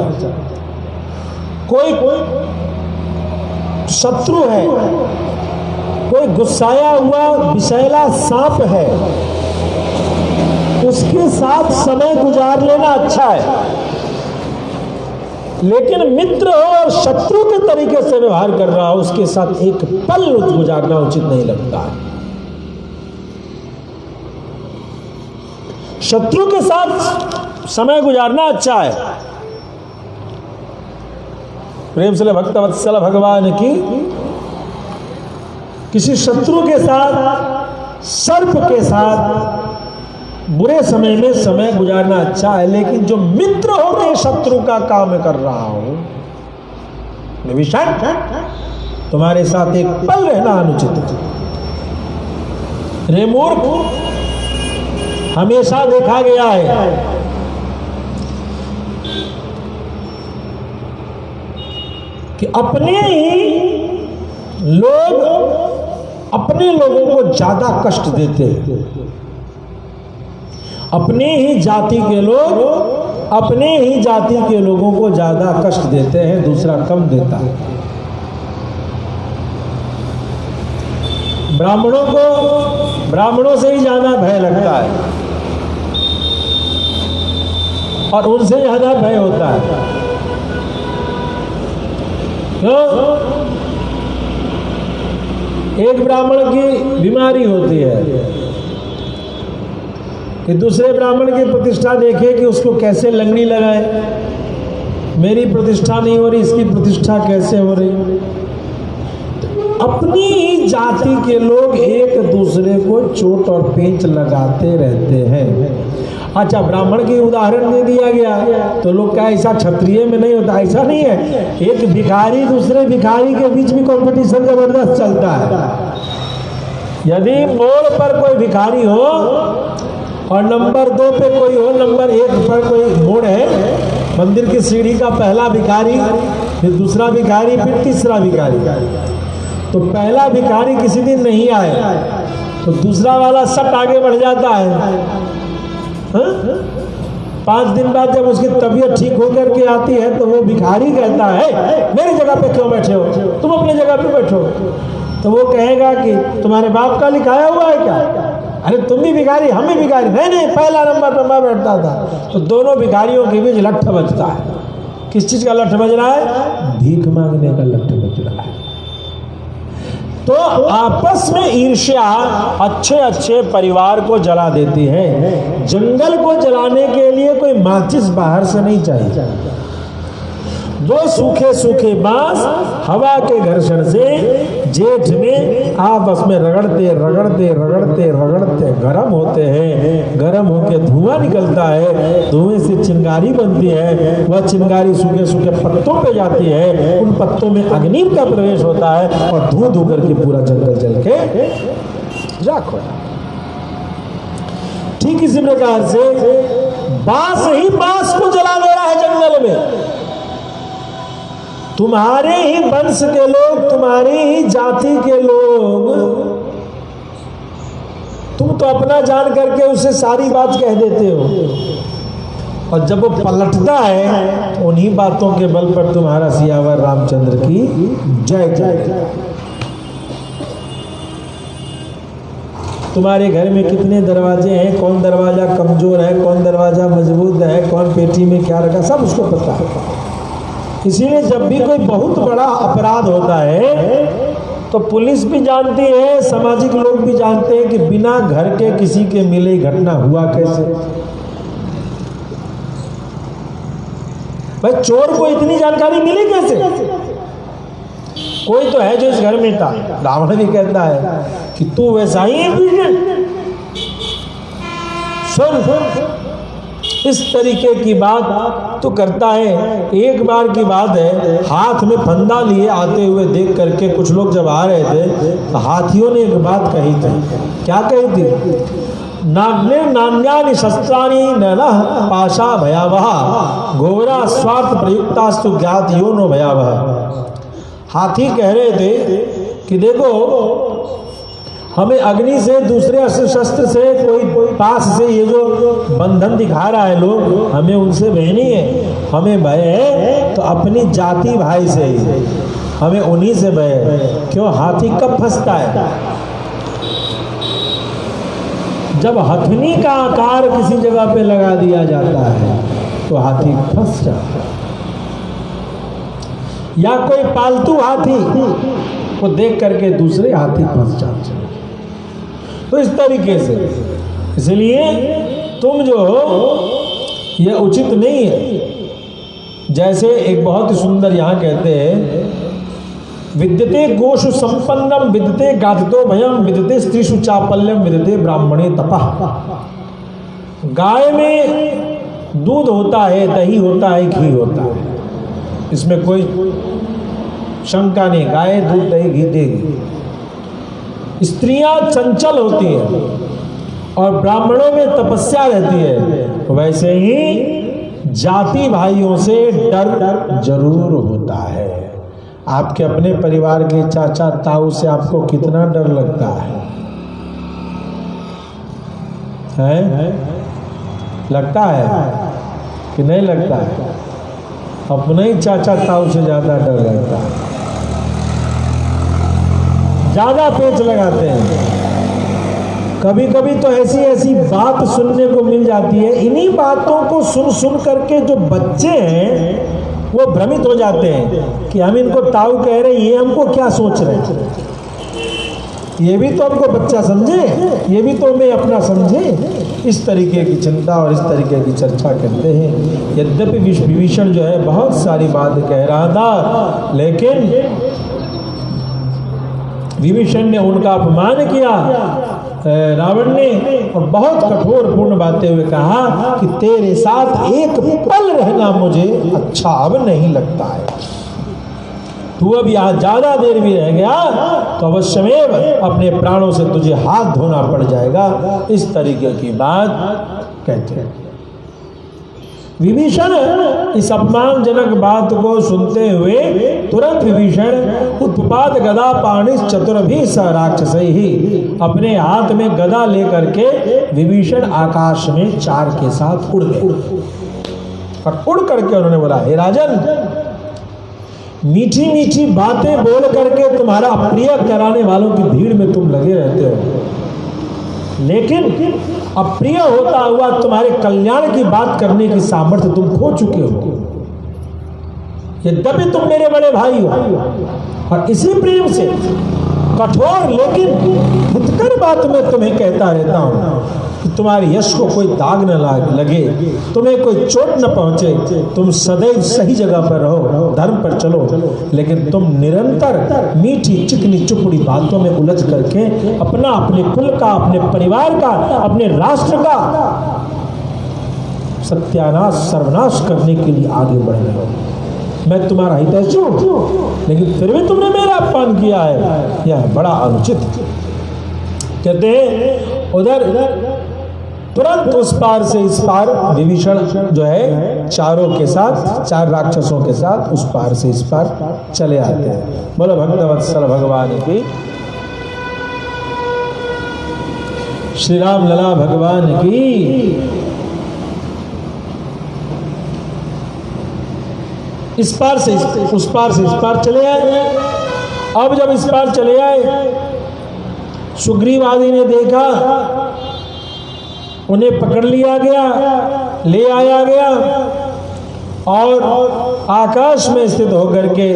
कोई शत्रु है, कोई गुस्साया हुआ विषैला सांप है, उसके साथ समय गुजार लेना अच्छा है, लेकिन मित्र हो और शत्रु के तरीके से व्यवहार कर रहा हो, उसके साथ एक पल गुजारना उचित नहीं लगता है। शत्रु के साथ समय गुजारना अच्छा है। प्रेम से भक्तवत्सल भगवान की किसी शत्रु के साथ, सर्प के साथ बुरे समय में समय गुजारना अच्छा है, लेकिन जो मित्र होकर शत्रु का काम कर रहा हो, विभीषण तुम्हारे साथ एक पल रहना अनुचित है। रे मूर्ख, हमेशा देखा गया है कि अपने ही लोग अपने लोगों को ज्यादा कष्ट देते हैं। अपने ही जाति के लोग अपने ही जाति के लोगों को ज्यादा कष्ट देते हैं, दूसरा कम देता है। ब्राह्मणों से ही ज्यादा भय लगता है और उनसे ज्यादा भय होता है। क्यों? एक ब्राह्मण की बीमारी होती है कि दूसरे ब्राह्मण की प्रतिष्ठा देखे कि उसको कैसे लगनी लगाए। मेरी प्रतिष्ठा नहीं हो रही, इसकी प्रतिष्ठा कैसे हो रही। अपनी ही जाति के लोग एक दूसरे को चोट और पेंच लगाते रहते हैं। अच्छा, ब्राह्मण की उदाहरण दे दिया गया तो लोग क्या ऐसा क्षत्रिय में नहीं होता? ऐसा नहीं है। एक भिखारी दूसरे भिखारी के बीच में कंपटीशन जबरदस्त चलता है। यदि मोड़ पर कोई भिखारी हो और नंबर 2 पे कोई हो, नंबर 1 पर कोई मोड़ है, मंदिर की सीढ़ी का पहला भिखारी, फिर दूसरा भिखारी, फिर तीसरा भिखारी, तो पहला भिखारी किसी दिन नहीं आए तो दूसरा वाला सट आगे बढ़ जाता है। 5 दिन बाद जब उसकी तबीयत ठीक होकर के आती है तो वो भिखारी कहता है मेरी जगह पे क्यों बैठे हो, तुम अपने जगह पे बैठो। तो वो कहेगा कि तुम्हारे बाप का लिखाया हुआ है क्या? अरे तुम भी भिखारी, हम भी भिखारी। नहीं, पहला नंबर पर मैं बैठता था। तो दोनों भिखारियों के बीच लट्ठ बजता है। किस चीज का लठ बज रहा है? भीख मांगने का लठ बज रहा है। तो आपस में ईर्ष्या अच्छे अच्छे परिवार को जला देती है। जंगल को जलाने के लिए कोई माचिस बाहर से नहीं चाहिए। दो सूखे सूखे बांस हवा के घर्षण से जेठ में आपस में रगड़ते रगड़ते रगड़ते रगड़ते गर्म होते हैं। गर्म होकर धुआं निकलता है, धुएं से चिंगारी बनती है। वह चिंगारी सूखे सूखे पत्तों पे जाती है, उन पत्तों में अग्नि का प्रवेश होता है और धुआं धू करके पूरा जंगल जल के राख हो। ठीक इसी प्रकार से बांस ही बांस को जला दे रहा है जंगल में। तुम्हारे ही वंश के लोग, तुम्हारी ही जाति के लोग, तुम तो अपना जान करके उसे सारी बात कह देते हो, और जब वो पलटता है उन्हीं बातों के बल पर तुम्हारा सियावर रामचंद्र की जय जय। तुम्हारे घर में कितने दरवाजे हैं, कौन दरवाजा कमजोर है, कौन दरवाजा मजबूत है, कौन पेटी में क्या रखा, सब उसको पता है। इसीलिए जब भी कोई बहुत बड़ा अपराध होता है तो पुलिस भी जानती है, सामाजिक लोग भी जानते हैं कि बिना घर के किसी के मिले घटना हुआ कैसे। भाई चोर को इतनी जानकारी मिली कैसे? कोई तो है जो इस घर में था। रावण भी कहता है कि तू वैसा ही है। सुन, इस तरीके की बात तो करता है। एक बार की बात है, हाथ में फंदा लिए आते हुए देख करके कुछ लोग जब आ रहे थे तो हाथियों ने एक बात कही थी। क्या कही थी? नान्यानि शस्त्राणि नरः पाशा भयावहा घोरा स्वार्थ प्रयुक्तास्तु ज्ञात यो नो भयावह। हाथी कह रहे थे कि देखो, हमें अग्नि से, दूसरे अस्त्र शस्त्र से, कोई पास से ये जो बंधन दिखा रहा है लोग, हमें उनसे भय नहीं है। हमें भय है तो अपनी जाति भाई से ही, हमें उन्हीं से भय है। क्यों? हाथी कब फंसता है? जब हथनी का आकार किसी जगह पे लगा दिया जाता है तो हाथी फंस जाता है। या कोई पालतू हाथी को देख करके दूसरे हाथी फंस जाते हैं। तो इस तरीके से, इसलिए तुम जो हो यह उचित नहीं है। जैसे एक बहुत ही सुंदर यहाँ कहते हैं, विद्यते गोषु संपन्नम विद्यते गातितो भयम विद्यते स्त्रीषु चापल्यम विद्यते ब्राह्मणे तपः। गाय में दूध होता है, दही होता है, घी होता है, इसमें कोई शंका नहीं। गाय दूध दही घी देगी। स्त्रियां चंचल होती हैं और ब्राह्मणों में तपस्या रहती है। वैसे ही जाति भाइयों से डर जरूर होता है। आपके अपने परिवार के चाचा ताऊ से आपको कितना डर लगता है? लगता है कि नहीं लगता है? अपने ही चाचा ताऊ से ज्यादा डर लगता है, ज्यादा पेच लगाते हैं। कभी कभी तो ऐसी ऐसी बात सुनने को मिल जाती है। इन्हीं बातों को सुन सुन करके जो बच्चे हैं वो भ्रमित हो जाते हैं कि हम इनको ताऊ कह रहे हैं, ये हमको क्या सोच रहे हैं। ये भी तो हमको बच्चा समझे, ये भी तो हमें अपना समझे। इस तरीके की चिंता और इस तरीके की चर्चा करते हैं। यद्यपि विभीषण जो है बहुत सारी बात कह रहा था, लेकिन विभीषण ने उनका अपमान किया रावण ने, और बहुत कठोर पूर्ण बातें हुए कहा कि तेरे साथ एक पल रहना मुझे अच्छा अब नहीं लगता है। तू अब यहाँ ज्यादा देर भी रह गया तो अवश्यमेव अपने प्राणों से तुझे हाथ धोना पड़ जाएगा। इस तरीके की बात कहते हैं। विभीषण इस अपमानजनक बात को सुनते हुए तुरंत विभीषण उत्पाद गदा पाणिस चतुर्भी स राक्षसैः ही अपने हाथ में गदा लेकर के विभीषण आकाश में चार के साथ उड़ गए। और उड़ करके उन्होंने बोला, हे राजन, मीठी मीठी बातें बोल करके तुम्हारा अप्रिय कराने वालों की भीड़ में तुम लगे रहते हो, लेकिन अप्रिय होता हुआ तुम्हारे कल्याण की बात करने की सामर्थ्य तुम खो चुके हो। यद्यपि तुम मेरे बड़े भाई हो, और इसी प्रेम से कठोर लेकिन हितकर बात मैं तुम्हें कहता रहता हूं कि तुम्हारे यश को कोई दाग न लगे, तुम्हें कोई चोट न पहुंचे, तुम सदैव सही जगह पर रहो, धर्म पर चलो, लेकिन तुम निरंतर मीठी चिकनी चुपड़ी बातों में उलझ करके अपना, अपने कुल का, अपने परिवार का, अपने राष्ट्र का सत्यानाश सर्वनाश करने के लिए आगे बढ़ रहे हो। मैं तुम्हारा हितैषी हूं, लेकिन फिर भी तुमने मेरा अपमान किया है, यह बड़ा अनुचित। कहते हैं उधर तुरंत उस पार से इस पार विभीषण जो है चारों के साथ, 4 राक्षसों के साथ उस पार से इस पार चले आते हैं। बोलो भक्तवत्सल भगवान की, श्री राम लला भगवान की। इस पार से उस पार से इस पार चले आए। अब जब इस पार चले आए, सुग्रीव आदि ने देखा, उन्हें पकड़ लिया गया, ले आया गया, और आकाश में स्थित होकर के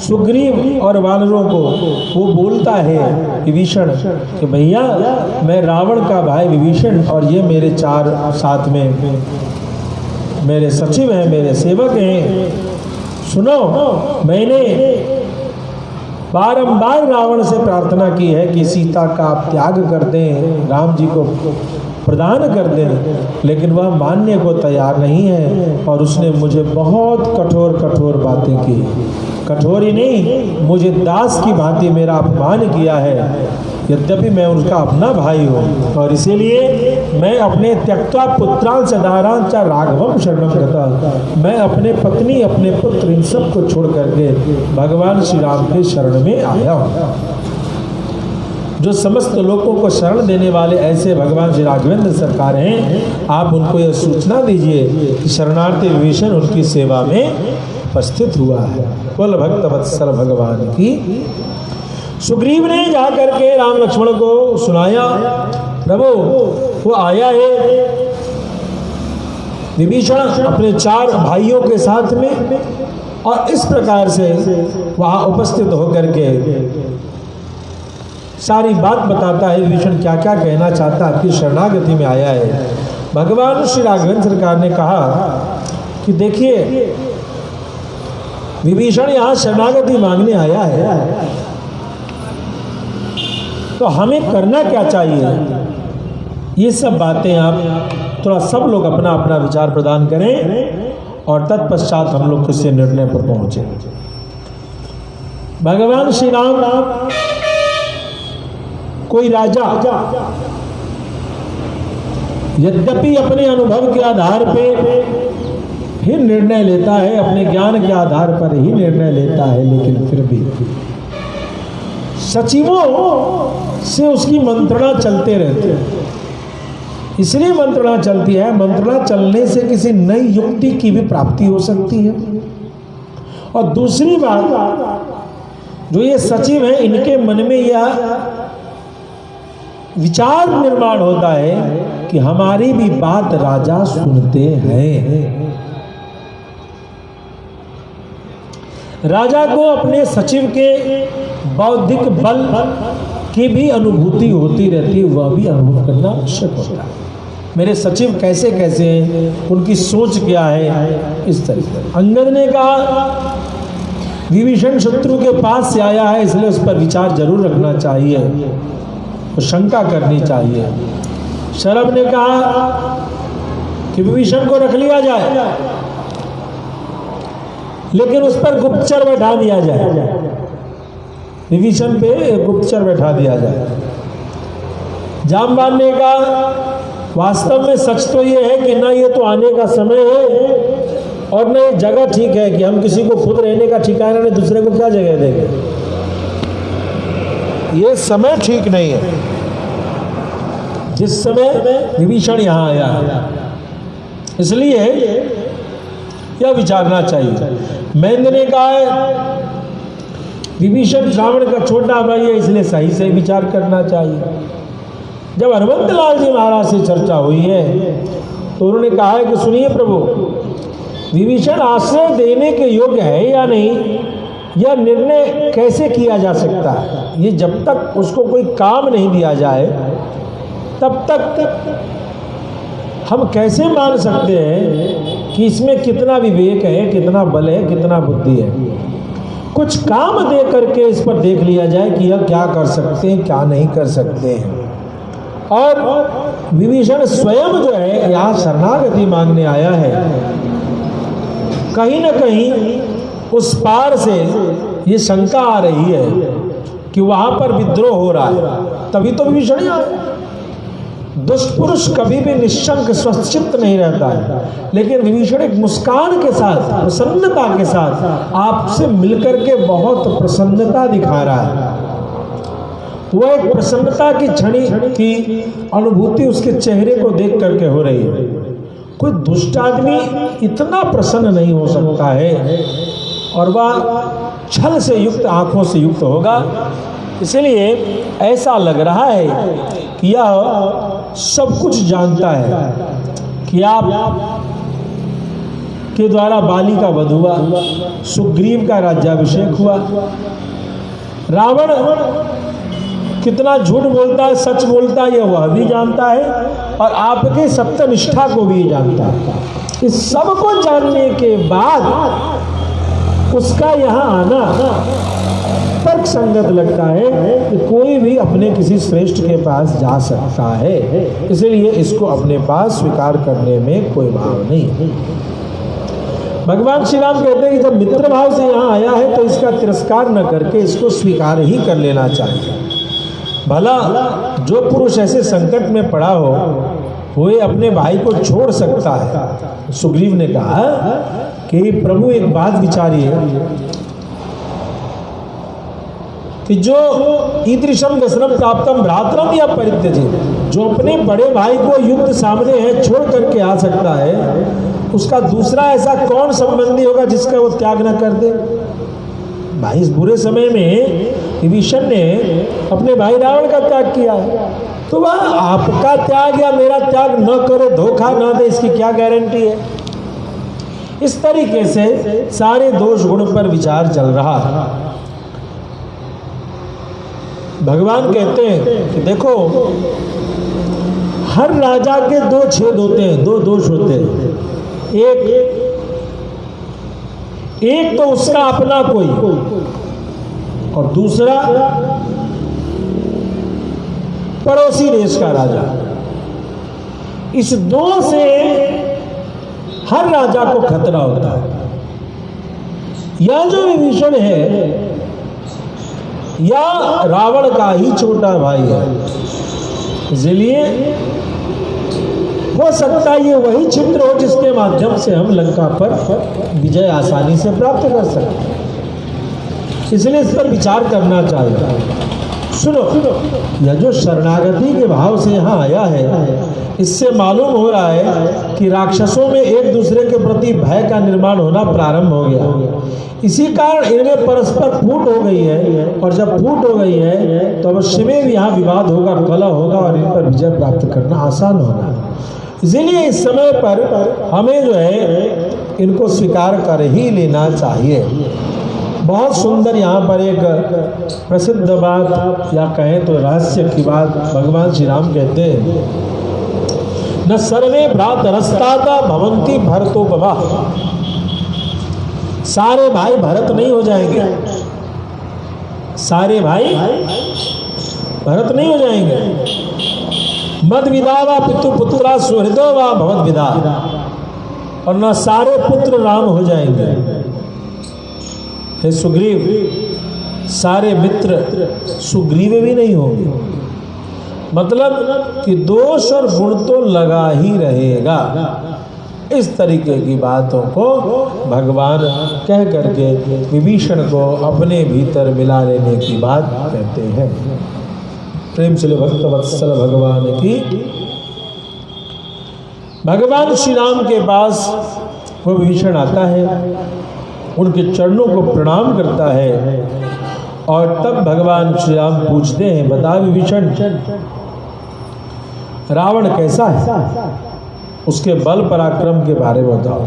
सुग्रीव और वानरों को वो बोलता है विभीषण कि भैया मैं रावण का भाई विभीषण, और ये मेरे 4 साथ में मेरे सचिव हैं, मेरे सेवक हैं। सुनो, मैंने बारंबार रावण से प्रार्थना की है कि सीता का आप त्याग कर दें, राम जी को प्रदान कर दें, लेकिन वह मानने को तैयार नहीं है, और उसने मुझे बहुत कठोर कठोर बातें की। कठोर ही नहीं, मुझे दास की भांति मेरा अपमान किया है, यद्यपि मैं उनका अपना भाई हूँ, और इसीलिए मैं अपने त्यक्त्वा पुत्रां च दारां च राघवं शरणं गतः, मैं अपने पत्नी, अपने पुत्र, इन सब को छोड़ करके भगवान श्री राम के शरण में आया हूँ। जो समस्त लोगों को शरण देने वाले ऐसे भगवान श्री राघवेंद्र सरकार हैं, आप उनको यह सूचना दीजिए कि शरणार्थी विभीषण उनकी सेवा में उपस्थित हुआ है। बोल भक्तवत्सल भगवान की। सुग्रीव ने जाकर के राम लक्ष्मण को सुनाया, प्रभु वो आया है विभीषण अपने 4 भाइयों के साथ में, और इस प्रकार से वहां उपस्थित होकर के सारी बात बताता है। विभीषण क्या क्या कहना चाहता है, आपकी शरणागति में आया है। भगवान श्री राघवेंद्र सरकार ने कहा कि देखिए विभीषण यहाँ शरणागति मांगने आया है, तो हमें करना क्या चाहिए? ये सब बातें आप थोड़ा सब लोग अपना अपना विचार प्रदान करें, और तत्पश्चात हम लोग किसी निर्णय पर पहुंचे। भगवान श्री राम कोई राजा यद्यपि अपने अनुभव के आधार पे फिर निर्णय लेता है, अपने ज्ञान के आधार पर ही निर्णय लेता है, लेकिन फिर भी सचिवों से उसकी मंत्रणा चलते रहते हैं। इसलिए मंत्रणा चलती है, मंत्रणा चलने से किसी नई युक्ति की भी प्राप्ति हो सकती है। और दूसरी बात, जो ये सचिव हैं, इनके मन में यह विचार निर्माण होता है कि हमारी भी बात राजा सुनते हैं। राजा को अपने सचिव के बौद्धिक बल की भी अनुभूति होती रहती है, वह भी अनुभव करना आवश्यक होता है। मेरे सचिव कैसे कैसे हैं, उनकी सोच क्या है, इस तरीके। अंगद ने कहा विभीषण शत्रु के पास से आया है, इसलिए उस पर विचार जरूर रखना चाहिए, तो शंका करनी चाहिए। शरभ ने कहा कि विभीषण को रख लिया जाए, लेकिन उस पर गुप्तचर बैठा दिया जाए, विभीषण पे गुप्तचर बैठा दिया जाए। जामवान ने कहा वास्तव में सच तो ये है कि ना ये तो आने का समय है, और ना ये जगह ठीक है कि हम किसी को खुद रहने का ठिकाना नहीं, दूसरे को क्या जगह देंगे। ये समय ठीक नहीं है जिस समय विभीषण यहाँ आया है, इसलिए यह विचारना चाहिए। महेंद्र ने कहा है विभीषण रावण का छोटा भाई है, इसलिए सही से विचार करना चाहिए। जब हनुमंत लाल जी महाराज से चर्चा हुई है तो उन्होंने कहा है कि सुनिए प्रभु, विभीषण आश्रय देने के योग्य है या नहीं, यह निर्णय कैसे किया जा सकता है? ये जब तक उसको कोई काम नहीं दिया जाए तब तक हम कैसे मान सकते हैं कि इसमें कितना विवेक है, कितना बल है, कितना बुद्धि है? कुछ काम दे करके इस पर देख लिया जाए कि यह क्या कर सकते हैं, क्या नहीं कर सकते हैं। और विभीषण स्वयं जो है यहाँ शरणागति मांगने आया है, कहीं न कहीं उस पार से ये शंका आ रही है कि वहां पर विद्रोह हो रहा है, तभी तो विभीषण आया। दुष्ट पुरुष कभी भी निश्चंक स्वचित्त नहीं रहता है, लेकिन विभीषण एक मुस्कान के साथ, प्रसन्नता के साथ आपसे मिलकर के बहुत प्रसन्नता दिखा रहा है। वह एक प्रसन्नता की क्षणी की अनुभूति उसके चेहरे को देख करके हो रही है। कोई दुष्ट आदमी इतना प्रसन्न नहीं हो सकता है, और वह छल से युक्त आंखों से युक्त होगा। इसलिए ऐसा लग रहा है कि यह सब कुछ जानता है कि आप के द्वारा बाली का वध हुआ, सुग्रीव का राज्याभिषेक हुआ, रावण कितना झूठ बोलता है, सच बोलता है, यह वह भी जानता है, और आपके सत्यनिष्ठा को भी जानता है। इस सब को जानने के बाद उसका यहाँ आना तर्क संगत लगता है कि कोई भी अपने किसी श्रेष्ठ के पास जा सकता है, इसलिए इसको अपने पास स्वीकार करने में कोई भाव नहीं। भगवान श्री राम कहते हैं कि जब मित्र भाव से यहाँ आया है तो इसका तिरस्कार न करके इसको स्वीकार ही कर लेना चाहिए। भला जो पुरुष ऐसे संकट में पड़ा हो वो अपने भाई को छोड़ सकता है। सुग्रीव ने कहा कि प्रभु एक बात विचारिए कि जो ईदृशम व्यसनम प्राप्तम भ्रातरम या परित्यजेत, जो अपने बड़े भाई को युद्ध सामने है छोड़ करके आ सकता है, उसका दूसरा ऐसा कौन संबंधी होगा जिसका वो त्याग न कर दे। भाई इस बुरे समय में विभीषण ने अपने भाई रावण का त्याग किया, तो वह आपका त्याग या मेरा त्याग न करे, धोखा न दे, इसकी क्या गारंटी है। इस तरीके से सारे दोष गुण पर विचार चल रहा है। भगवान कहते हैं कि देखो, हर राजा के दो छेद होते हैं, दो दोष होते हैं। एक तो उसका अपना कोई, और दूसरा पड़ोसी देश का राजा। इस दो से हर राजा को खतरा होता है। यह जो विभीषण है या रावण का ही छोटा भाई है, इसलिए हो सकता है ये वही छिद्र हो जिसके माध्यम से हम लंका पर विजय आसानी से प्राप्त कर सकते हैं। इसलिए इस पर विचार करना चाहिए। सुनो, यह जो शरणागति के भाव से यहाँ आया है, इससे मालूम हो रहा है कि राक्षसों में एक दूसरे के प्रति भय का निर्माण होना प्रारंभ हो गया। इसी कारण इनमें परस्पर फूट हो गई है, और जब फूट हो गई है तो अवश्य में भी यहाँ विवाद होगा, कलह होगा, और इन पर विजय प्राप्त करना आसान होगा। इसलिए इस समय पर हमें जो है इनको स्वीकार कर ही लेना चाहिए। बहुत सुंदर यहाँ पर एक प्रसिद्ध बात या कहें तो रहस्य की बात भगवान श्री राम कहते हैं, न सर्वे भ्रातरस्ताता भवन्ति भरतो बभा। सारे भाई भरत नहीं हो जाएंगे, सारे भाई भरत नहीं हो जाएंगे। मद विदा वा पितु पुत्रा सुहृदो वा भवद विदा, और न सारे पुत्र राम हो जाएंगे। हे सुग्रीव, सारे मित्र सुग्रीव भी नहीं होंगे। मतलब कि दोष और गुण तो लगा ही रहेगा। इस तरीके की बातों को भगवान कह करके विभीषण को अपने भीतर मिला लेने की बात कहते हैं। प्रेम से भक्त वत्सल भगवान की। भगवान श्री राम के पास वो विभीषण आता है, उनके चरणों को प्रणाम करता है, और तब भगवान श्री राम पूछते हैं, बता विभीषण, रावण कैसा है, उसके बल पराक्रम के बारे में बताओ।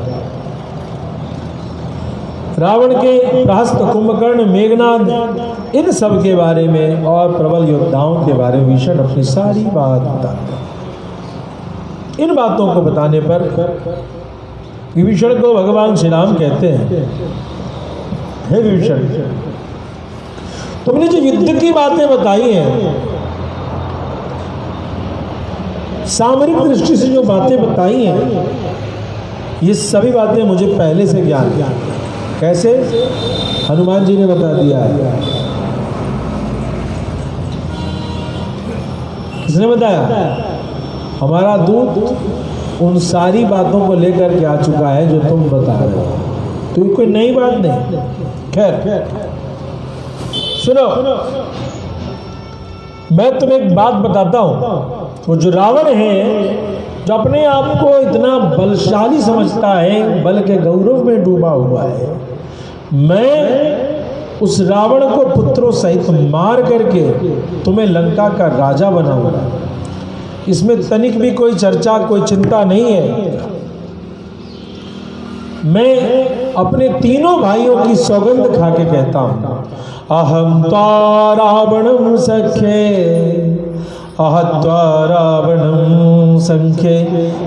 रावण के प्रहस्त, कुंभकर्ण, मेघनाद, इन सब के बारे में और प्रबल योद्धाओं के बारे में विभीषण अपनी सारी बात बताते हैं। इन बातों को बताने पर विभीषण को भगवान श्री राम कहते हैं, हे विभीषण, तुमने जो युद्ध की बातें बताई हैं, सामरिक दृष्टि से जो बातें बताई हैं, ये सभी बातें मुझे पहले से ज्ञान है। कैसे? हनुमान जी ने बता दिया है। किसने बताया? हमारा दूत उन सारी बातों को लेकर के आ चुका है जो तुम बता रहे हो, तो ये कोई नई बात नहीं। खैर सुनो, मैं तुम्हें एक बात बताता हूं। वो जो रावण है, जो अपने आप को इतना बलशाली समझता है, बल के गौरव में डूबा हुआ है, मैं उस रावण को पुत्रों सहित मार करके तुम्हें लंका का राजा बनाऊंगा। इसमें तनिक भी कोई चर्चा, कोई चिंता नहीं है। मैं अपने तीनों भाइयों की सौगंध खा के कहता हूं, अहम त्वा रावणं सख्ये अहत्वा रावणं संख्ये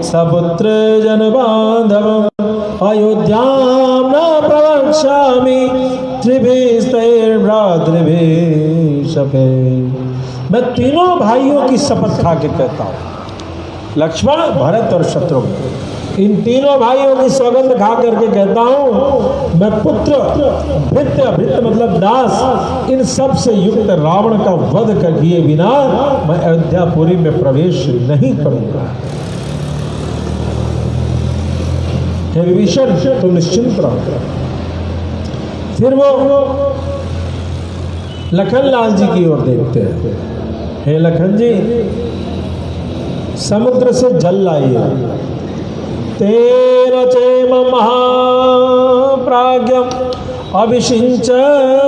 सपुत्र जन बांधवम् अयोध्यां न प्रवक्ष्यामि त्रिभिस्तैर्भ्रातृभिः शपे। मैं तीनों भाइयों की शपथ खा के कहता हूँ, लक्ष्मण, भरत और शत्रुघ्न, इन तीनों भाइयों की सौगंध खा करके कहता हूं, मैं पुत्र, भृत्य, भृत्य मतलब दास, इन सब से युक्त रावण का वध कर किए बिना मैं अयोध्यापुरी में प्रवेश नहीं करूंगा। हे विभीषण, तुम निश्चिंत रहो। फिर वो लखन लाल जी की ओर देखते हैं। हे लखन जी, समुद्र से जल लाइए। तेन चैम महाप्राज्ञम् अभिषिञ्च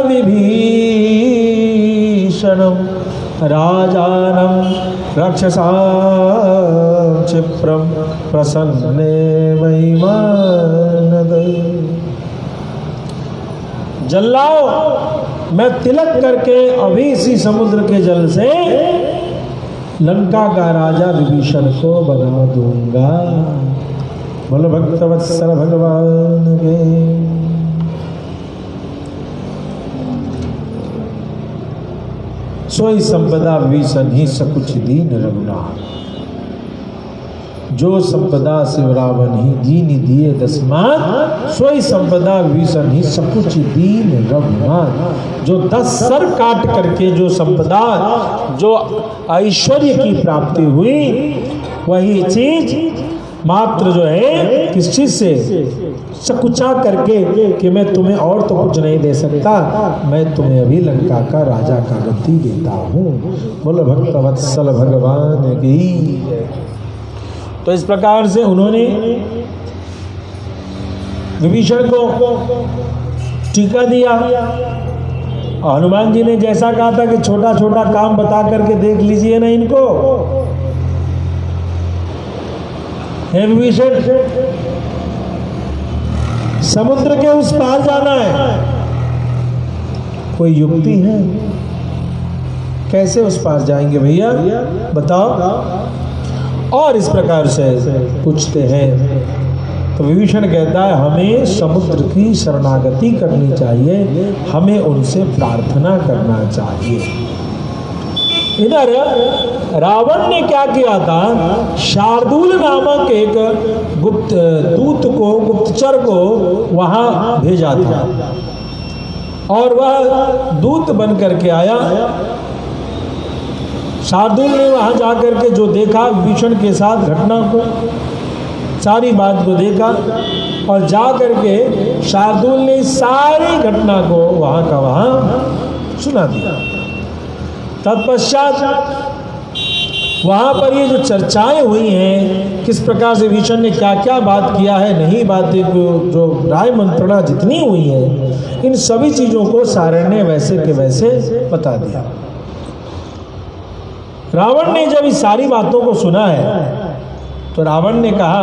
विभीषणं राजानं रक्षसां क्षिप्रं प्रसन्ने वैमानद। जल लाओ, मैं तिलक करके अभी इसी समुद्र के जल से लंका का राजा विभीषण को बना दूंगा। बोलो भक्तवत्सल भगवान के। सोई संपदा विभीषण ही सकुच दीन रघुनाथ। जो संपदा शिव रावण ही दीन दिए दसमान, सोई संपदा विभीषण ही सकुच दीन रघुनाथ। जो 10 सर काट करके जो संपदा, जो ऐश्वर्य की प्राप्ति हुई, वही चीज मात्र जो है किस चीज से सकुचा करके कि मैं तुम्हें और तो कुछ नहीं दे सकता, मैं तुम्हें अभी लंका का राजा का गद्दी देता हूँ। बोलो भक्तवत्सल भगवान की। तो इस प्रकार से उन्होंने विभीषण को टीका दिया। हनुमान जी ने जैसा कहा था कि छोटा छोटा काम बता करके देख लीजिए ना इनको। हे विभीषण, समुद्र के उस पार जाना है, कोई युक्ति है? कैसे उस पार जाएंगे भैया, बताओ। और इस प्रकार से पूछते हैं तो विभीषण कहता है, हमें समुद्र की शरणागति करनी चाहिए, हमें उनसे प्रार्थना करना चाहिए। इधर रावण ने क्या किया था, शार्दूल नामक एक गुप्त दूत को, गुप्तचर को वहां भेजा था और वह दूत बन करके आया। शार्दूल ने वहां जाकर के जो देखा विभीषण के साथ घटना को, सारी बात को देखा और जा करके शार्दूल ने सारी घटना को वहां का वहां सुना दिया। तत्पश्चात वहां पर ये जो चर्चाएं हुई हैं, किस प्रकार से विभीषण ने क्या क्या बात किया है, नहीं बातें को जो राय मंत्रणा जितनी हुई है, इन सभी चीजों को सारण ने वैसे के वैसे बता दिया। रावण ने जब इस सारी बातों को सुना है तो रावण ने कहा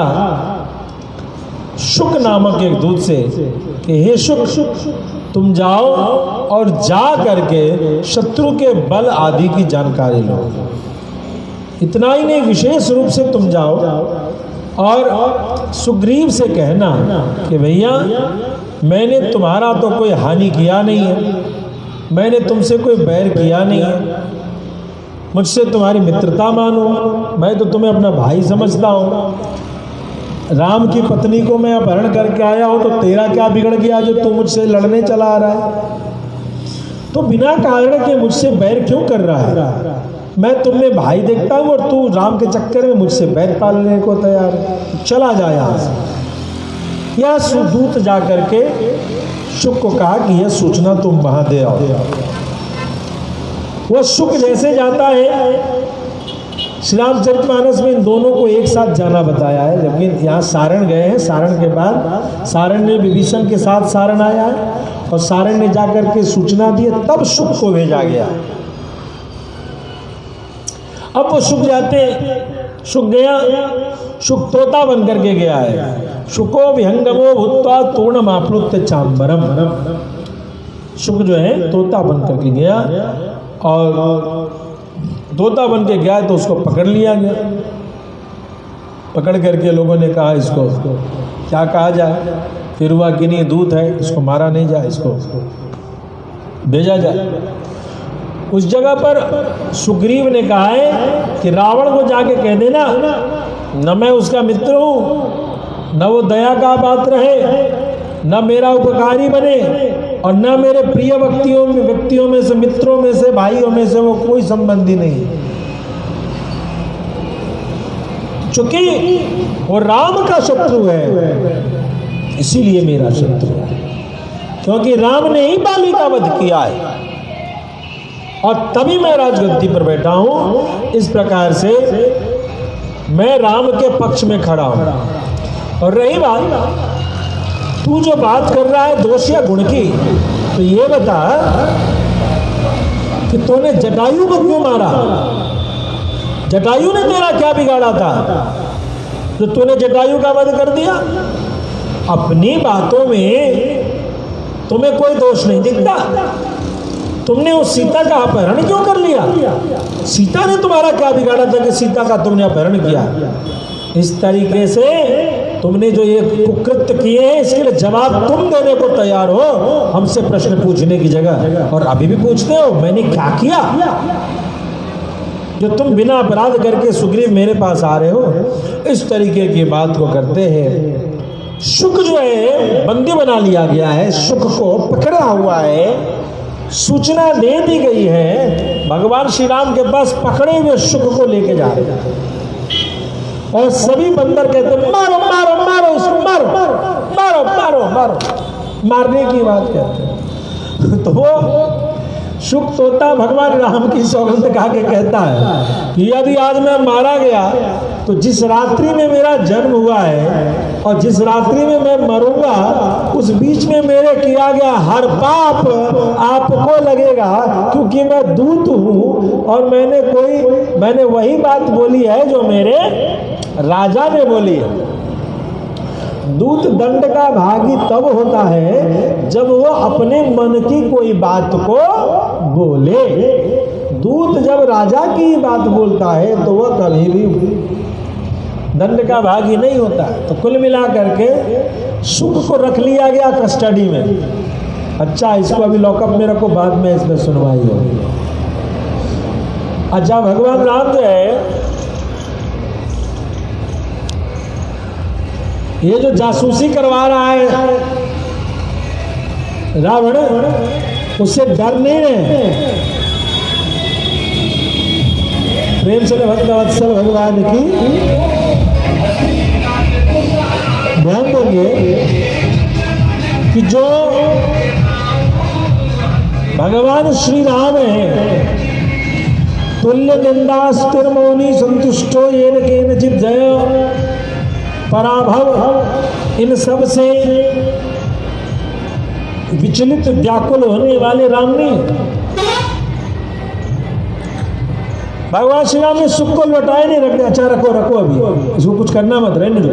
शुक नामक एक दूत से कि हे शुक, तुम जाओ और जा करके शत्रु के बल आदि की जानकारी लो। इतना ही नहीं, विशेष रूप से तुम जाओ और सुग्रीव से कहना कि भैया मैंने तुम्हारा तो कोई हानि किया नहीं है, मैंने तुमसे कोई बैर किया नहीं है, मुझसे तुम्हारी मित्रता मानो, मैं तो तुम्हें अपना भाई समझता हूँ। राम की पत्नी को मैं अपहरण करके आया हूँ तो तेरा क्या बिगड़ गया जो तू मुझसे लड़ने चला आ रहा है? तो बिना कारण के मुझसे बैर क्यों कर रहा है? मैं तुम्हें भाई देखता हूँ और तू राम के चक्कर में मुझसे बैर पालने को तैयार है। चला जा यहाँ से। यह सुदूत जा करके शुक को कहा कि यह सूचना तुम वहां दे आओ। वह शुक जैसे जाता है, श्री रामचरितमानस में इन दोनों को एक साथ जाना बताया है, लेकिन यहाँ सारण गए हैं। सारण के बाद सारण ने विभीषण के साथ सारण आया है और सारण ने जाकर के सूचना दी, तब शुक को भेजा गया। अब वो शुक जाते, शुक गया, शुक तोता बन करके गया है। शुको विहंगमो भूत्वा तूर्णम आप्लुत्य चांबरम। शुक जो है तोता बन करके गया और तोता बन के गया तो उसको पकड़ लिया गया। पकड़ करके लोगों ने कहा इसको क्या कहा जाए, फिर हुआ कि नहीं दूत है, इसको मारा नहीं जाए, इसको भेजा जाए। उस जगह पर सुग्रीव ने कहा है कि रावण को जाके कह देना न मैं उसका मित्र हूँ, न वो दया का पात्र है, न मेरा उपकारी बने और न मेरे प्रिय व्यक्तियों में से, मित्रों में से, भाइयों में से वो कोई संबंधी नहीं, चूंकि वो राम का शत्रु है इसीलिए मेरा शत्रु है, क्योंकि राम ने ही बाली का वध किया है और तभी मैं राजगद्दी पर बैठा हूं। इस प्रकार से मैं राम के पक्ष में खड़ा हूं। और रही बात तू जो बात कर रहा है दोष या गुण की, तो ये बता कि तूने जटायु को क्यों मारा? जटायु ने तेरा क्या बिगाड़ा था जो तूने जटायु का वध कर दिया? अपनी बातों में तुम्हें कोई दोष नहीं दिखता। तुमने उस सीता का अपहरण क्यों कर लिया? सीता ने तुम्हारा क्या बिगाड़ा था कि सीता का तुमने अपहरण किया? इस तरीके से तुमने जो ये कुकृत्य किए हैं इसके लिए जवाब तुम देने को तैयार हो, हमसे प्रश्न पूछने की जगह। और अभी भी पूछते हो मैंने क्या किया जो तुम बिना अपराध करके सुग्रीव मेरे पास आ रहे हो? इस तरीके की बात को करते हैं। शुक जो है बंदी बना लिया गया है, शुक को पकड़ा हुआ है, सूचना दे दी गई है, भगवान श्री राम के पास पकड़े हुए शुक को लेके जा रहे हैं और सभी बंदर कहते हैं मारो मारो मारो इसको, मारो मारो मारो मारो, मारने की बात कहते हैं। तो वो शुक तोता भगवान राम की सौगंध खा के कहता है कि यदि आज मैं मारा गया तो जिस रात्रि में मेरा जन्म हुआ है और जिस रात्रि में मैं मरूंगा उस बीच में मेरे किया गया हर पाप आपको लगेगा, क्योंकि मैं दूत हूं और मैंने वही बात बोली है जो मेरे राजा ने बोली है। दूत दंड का भागी तब होता है जब वो अपने मन की कोई बात को बोले। दूत जब राजा की बात बोलता है तो वह कभी भी दंड का भागी नहीं होता। तो कुल मिला करके शुक को रख लिया गया कस्टडी में। अच्छा, इसको अभी लॉकअप में रखो, बाद में इसमें सुनवाई होगी। अच्छा, भगवान राम जो है ये जो जासूसी करवा रहा है रावण, उससे डर नहीं रहे। प्रेम से भक्त वत्सल भगवान की ध्यान देंगे कि जो भगवान श्री राम है, तुल्य निंदा स्थिर मौनी संतुष्टो येन केनचित जय पराभव, इन सब से विचलित व्याकुल होने वाले राम नहीं। भगवान श्री राम ने सुख को लौटाए नहीं, रखते अच्छा रखो रखो, अभी इसको कुछ करना मत, रहने दो,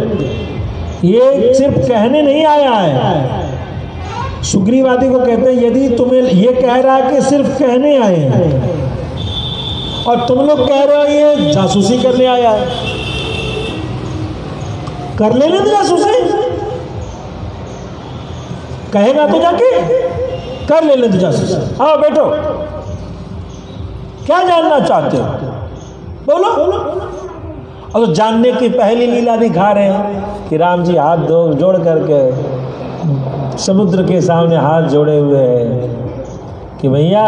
ये सिर्फ कहने नहीं आया है। सुग्रीवादी को कहते हैं यदि तुम्हें ये कह रहा है कि सिर्फ कहने आए हैं और तुम लोग कह रहे हो ये जासूसी करने आया है, कर लेने दो जासूसी, कहेगा तो जाके कर लेने दो जासूसी। हाँ बैठो, क्या जानना चाहते हो बोलो। और तो जानने की पहली लीला दिखा रहे हैं कि राम जी हाथ जोड़ करके समुद्र के सामने हाथ जोड़े हुए हैं कि भैया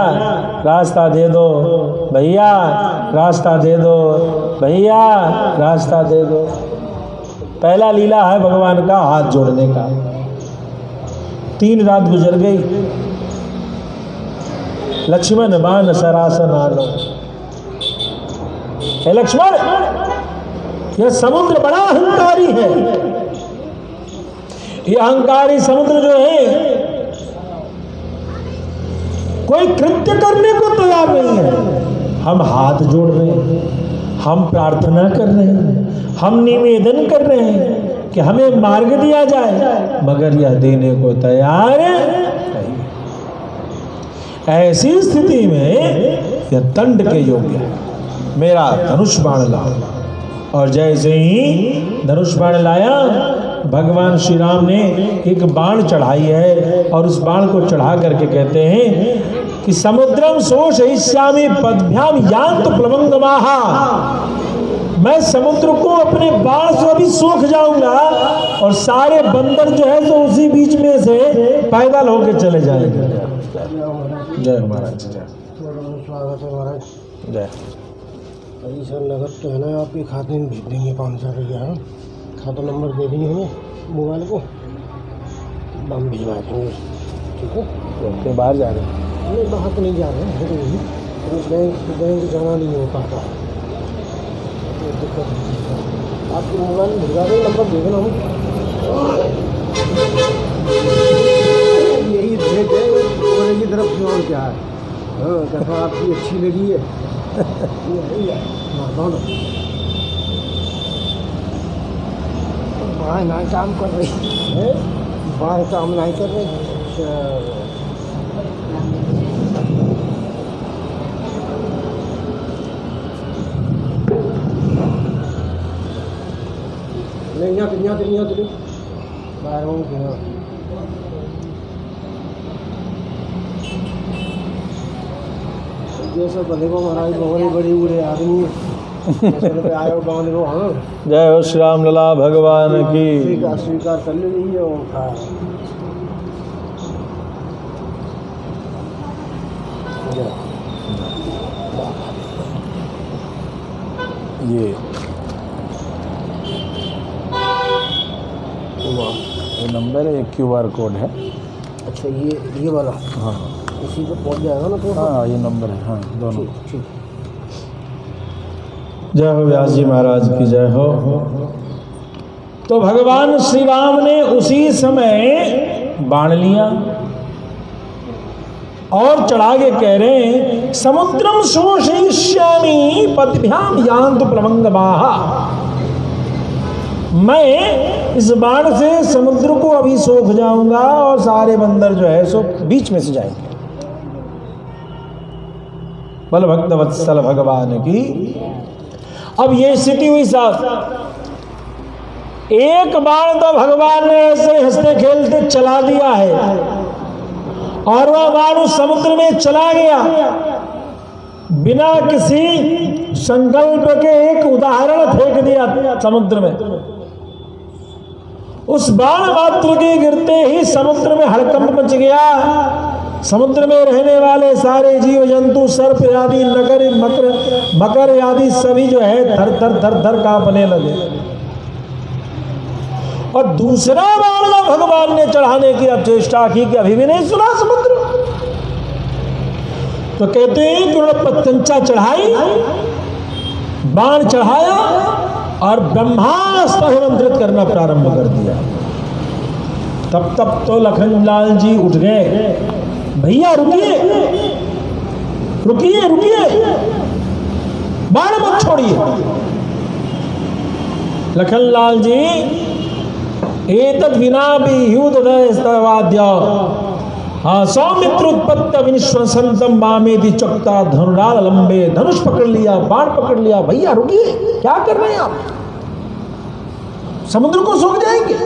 रास्ता दे दो, भैया रास्ता दे दो, भैया रास्ता दे दो। पहला लीला है भगवान का हाथ जोड़ने का। 3 रात गुजर गई, लक्ष्मण बाण सरासन आलो। हे लक्ष्मण, यह समुद्र बड़ा अहंकारी है। ये अहंकारी समुद्र जो है कोई कृत्य करने को तैयार नहीं है। हम हाथ जोड़ रहे हैं, हम प्रार्थना कर रहे हैं, हम निवेदन कर रहे हैं कि हमें मार्ग दिया जाए, मगर यह देने को तैयार नहीं। ऐसी स्थिति में यह दंड के योग्य है। मेरा धनुष बाण लाओ। और जैसे ही धनुष बाण लाया, भगवान श्री राम ने एक बाण चढ़ाई है और उस बाण को चढ़ा करके कहते हैं कि समुद्रम शोषयिष्यामि पद्भ्याम यान्त प्लवंगमाहा। मैं समुद्र को अपने बाण से अभी सूख जाऊंगा और सारे बंदर जो है तो उसी बीच में से पैदल होके चले जाएंगे। जय महाराज, स्वागत है महाराज। जय। सर नगद तो है ना, आपके खाते में भेज देंगे 500 रुपया। हाँ, खाता नंबर दे देंगे हमें मोबाइल को, हम भिजवा देंगे। ठीक है, तो बाहर जा रहे हैं? नहीं, बाहर तो नहीं जा रहे हैं, तो बैंक जाना नहीं हो पाता है, तो दिक्कत है। आपके मोबाइल में भिजवा देंगे, नंबर दे देना हम, यही भेज दें की तरफ से। और क्या है, हाँ दफ़ा आपकी अच्छी लगी है। बाएं ना काम कर रही है, बाएं काम नहीं कर रही। नहीं यहाँ बाहर हूँ। जैसे बनेगा महाराज, बहुत बड़ी बूढ़े आदमी आयो बांध लो। हाँ, जय हो श्री राम लला भगवान की। स्वीकार कर ले रही है। और ये नंबर है, QR कोड है। अच्छा, ये वाला? हाँ, इसी पे पहुंच जाएगा ना? तो हाँ, ये नंबर है। हाँ, दोनों। ठीक। जय हो व्यास जी महाराज की जय हो। तो भगवान श्री राम ने उसी समय बाण लिया और चढ़ा के कह रहे हैं समुद्रम शोषयिष्यामि पद्भ्याम यान्त प्लवंगमाहा। मैं इस बाण से समुद्र को अभी सोख जाऊंगा और सारे बंदर जो है सो बीच में से जाएंगे। बल भक्त वत्सल भगवान की। अब ये स्थिति हुई साहब, एक बाण तो भगवान ने ऐसे हंसते खेलते चला दिया है और वह बाण उस समुद्र में चला गया बिना किसी संकल्प के। एक उदाहरण फेंक दिया समुद्र में। उस बाण मात्र के गिरते ही समुद्र में हड़कंप मच गया। समुद्र में रहने वाले सारे जीव जंतु, सर्प आदि, मकर आदि सभी जो है थर थर थर थर कांपने लगे। और दूसरा बाण जब भगवान ने चढ़ाने की अब चेष्टा की कि अभी भी नहीं सुना समुद्र, तो कहते हैं गुरुपतंचा चढ़ाई, बाण चढ़ाया और ब्रह्मास्त्र अभिमंत्रित करना प्रारंभ कर दिया। तब तो लखनलाल जी उठ गए, भैया रुकिए रुकिए रुकिए, बाण मत छोड़िए। लखनलाल जी एतद् विना विह्युदयस्तवाद्य सौमित्रोत्पत्त विनिश्वसंतम मामेति चक्ता धनुराल लंबे। धनुष पकड़ लिया, बाण पकड़ लिया। भैया रुकिए, क्या कर रहे हैं आप? समुद्र को सूख जाएंगे।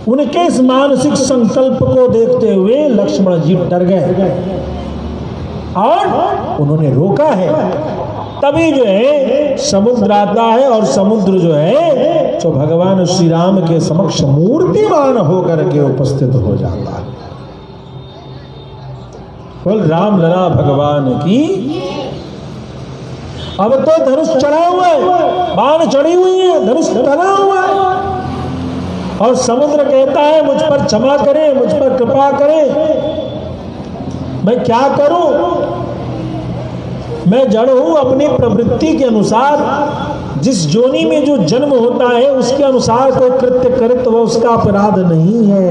उनके इस मानसिक संकल्प को देखते हुए लक्ष्मण जी डर गए और उन्होंने रोका है। तभी जो है समुद्र आता है और समुद्र जो है तो भगवान श्री राम के समक्ष मूर्तिमान होकर के उपस्थित हो जाता है। बोल राम लला भगवान की। अब तो धनुष चढ़ा हुआ है, बाण चढ़ी हुई है, धनुष चढ़ा हुआ है और समुद्र कहता है मुझ पर क्षमा करें, मुझ पर कृपा करें, मैं क्या करूं? मैं जड़ हूं। अपनी प्रवृत्ति के अनुसार जिस जोनी में जो जन्म होता है उसके अनुसार कोई कृत्य करे तो वह उसका अपराध नहीं है,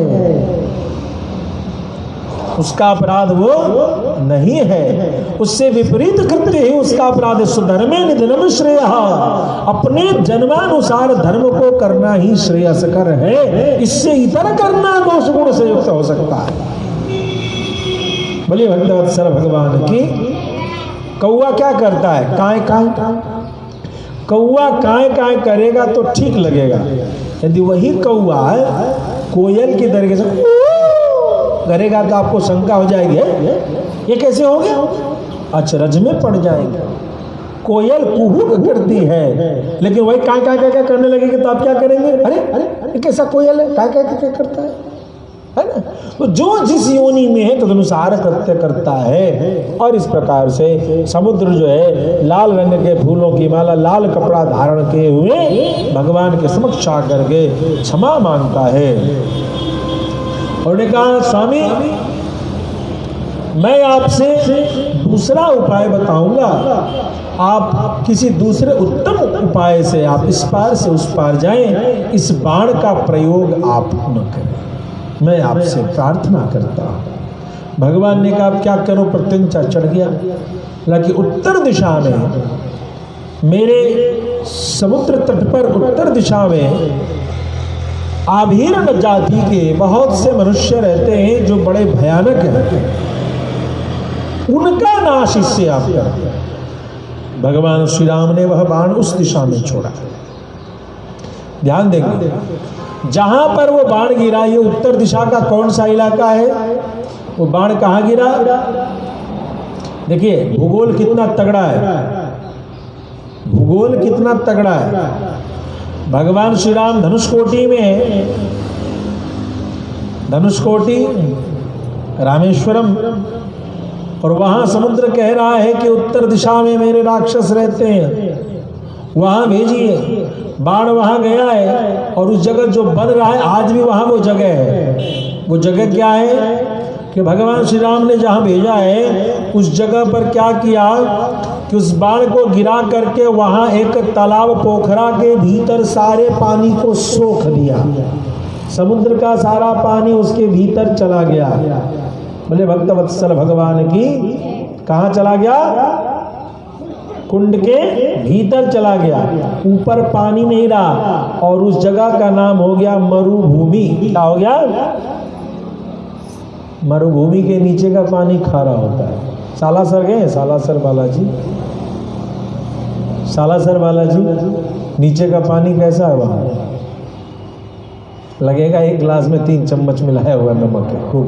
उसका अपराध वो नहीं है। उससे विपरीत कृत्य ही उसका अपराध है। सुधर्मे निधनम श्रेय। अपने जन्मानुसार धर्म को करना ही श्रेयस्कर है, इससे इतर करना दोष गुण से युक्त हो सकता है। बोलिए भक्तवत्सल भगवान की। कौआ क्या करता है? काय काय। कौआ काय काय करेगा तो ठीक लगेगा। यदि वही कौआ कोयल की तरीके से करेगा तो आपको शंका हो जाएगी, ये कैसे हो गया? अचरज में पड़ जाएंगे। कोयल कुहू करती है लेकिन वही काय काय काय करने लगेगी तो आप क्या करेंगे? अरे ये कैसा कोयल है, काय काय क्या करता है ना? तो जो जिस योनि में है तदनुसार कृत्य करता है। और इस प्रकार से समुद्र जो है लाल रंग के फूलों की माला, लाल कपड़ा धारण किए हुए भगवान के समक्ष आकर के क्षमा मांगता है। और ने कहा स्वामी मैं आपसे दूसरा उपाय बताऊंगा, आप किसी दूसरे उत्तम उपाय से आप इस पार से उस पार जाएं, इस बाण का प्रयोग आप न करें, मैं आपसे प्रार्थना करता हूं। भगवान ने कहा क्या करो? प्रत्यंचा चढ़ गया। हालांकि उत्तर दिशा में, मेरे समुद्र तट पर उत्तर दिशा में आभीरण जाति के बहुत से मनुष्य रहते हैं जो बड़े भयानक हैं, उनका नाश इससे आप करते हैं। भगवान श्री राम ने वह बाण उस दिशा में छोड़ा। ध्यान देंगे जहां पर वो बाण गिरा, ये उत्तर दिशा का कौन सा इलाका है? वो बाण कहां गिरा? देखिए भूगोल कितना तगड़ा है, भूगोल कितना तगड़ा है। भगवान श्री राम धनुषकोटि में, धनुषकोटि रामेश्वरम, और वहां समुद्र कह रहा है कि उत्तर दिशा में मेरे राक्षस रहते हैं, वहां भेजिए। बाण वहां गया है और उस जगह जो बन रहा है आज भी वहां वो जगह है। वो जगह क्या है कि भगवान श्री राम ने जहां भेजा है उस जगह पर क्या किया कि उस बाण को गिरा करके वहां एक तालाब पोखरा के भीतर सारे पानी को सोख दिया। समुद्र का सारा पानी उसके भीतर चला गया। बोले भक्तवत्सल भगवान की। कहां चला गया? कुंड के भीतर चला गया, ऊपर पानी नहीं रहा और उस जगह का नाम हो गया मरुभूमि। क्या हो गया? मरुभूमि के नीचे का पानी खारा होता है। सालासर गए? सालासर बालाजी, सालासर बालाजी, नीचे का पानी कैसा है? वहां लगेगा एक गिलास में 3 चम्मच मिलाया हुआ नमक है खूब।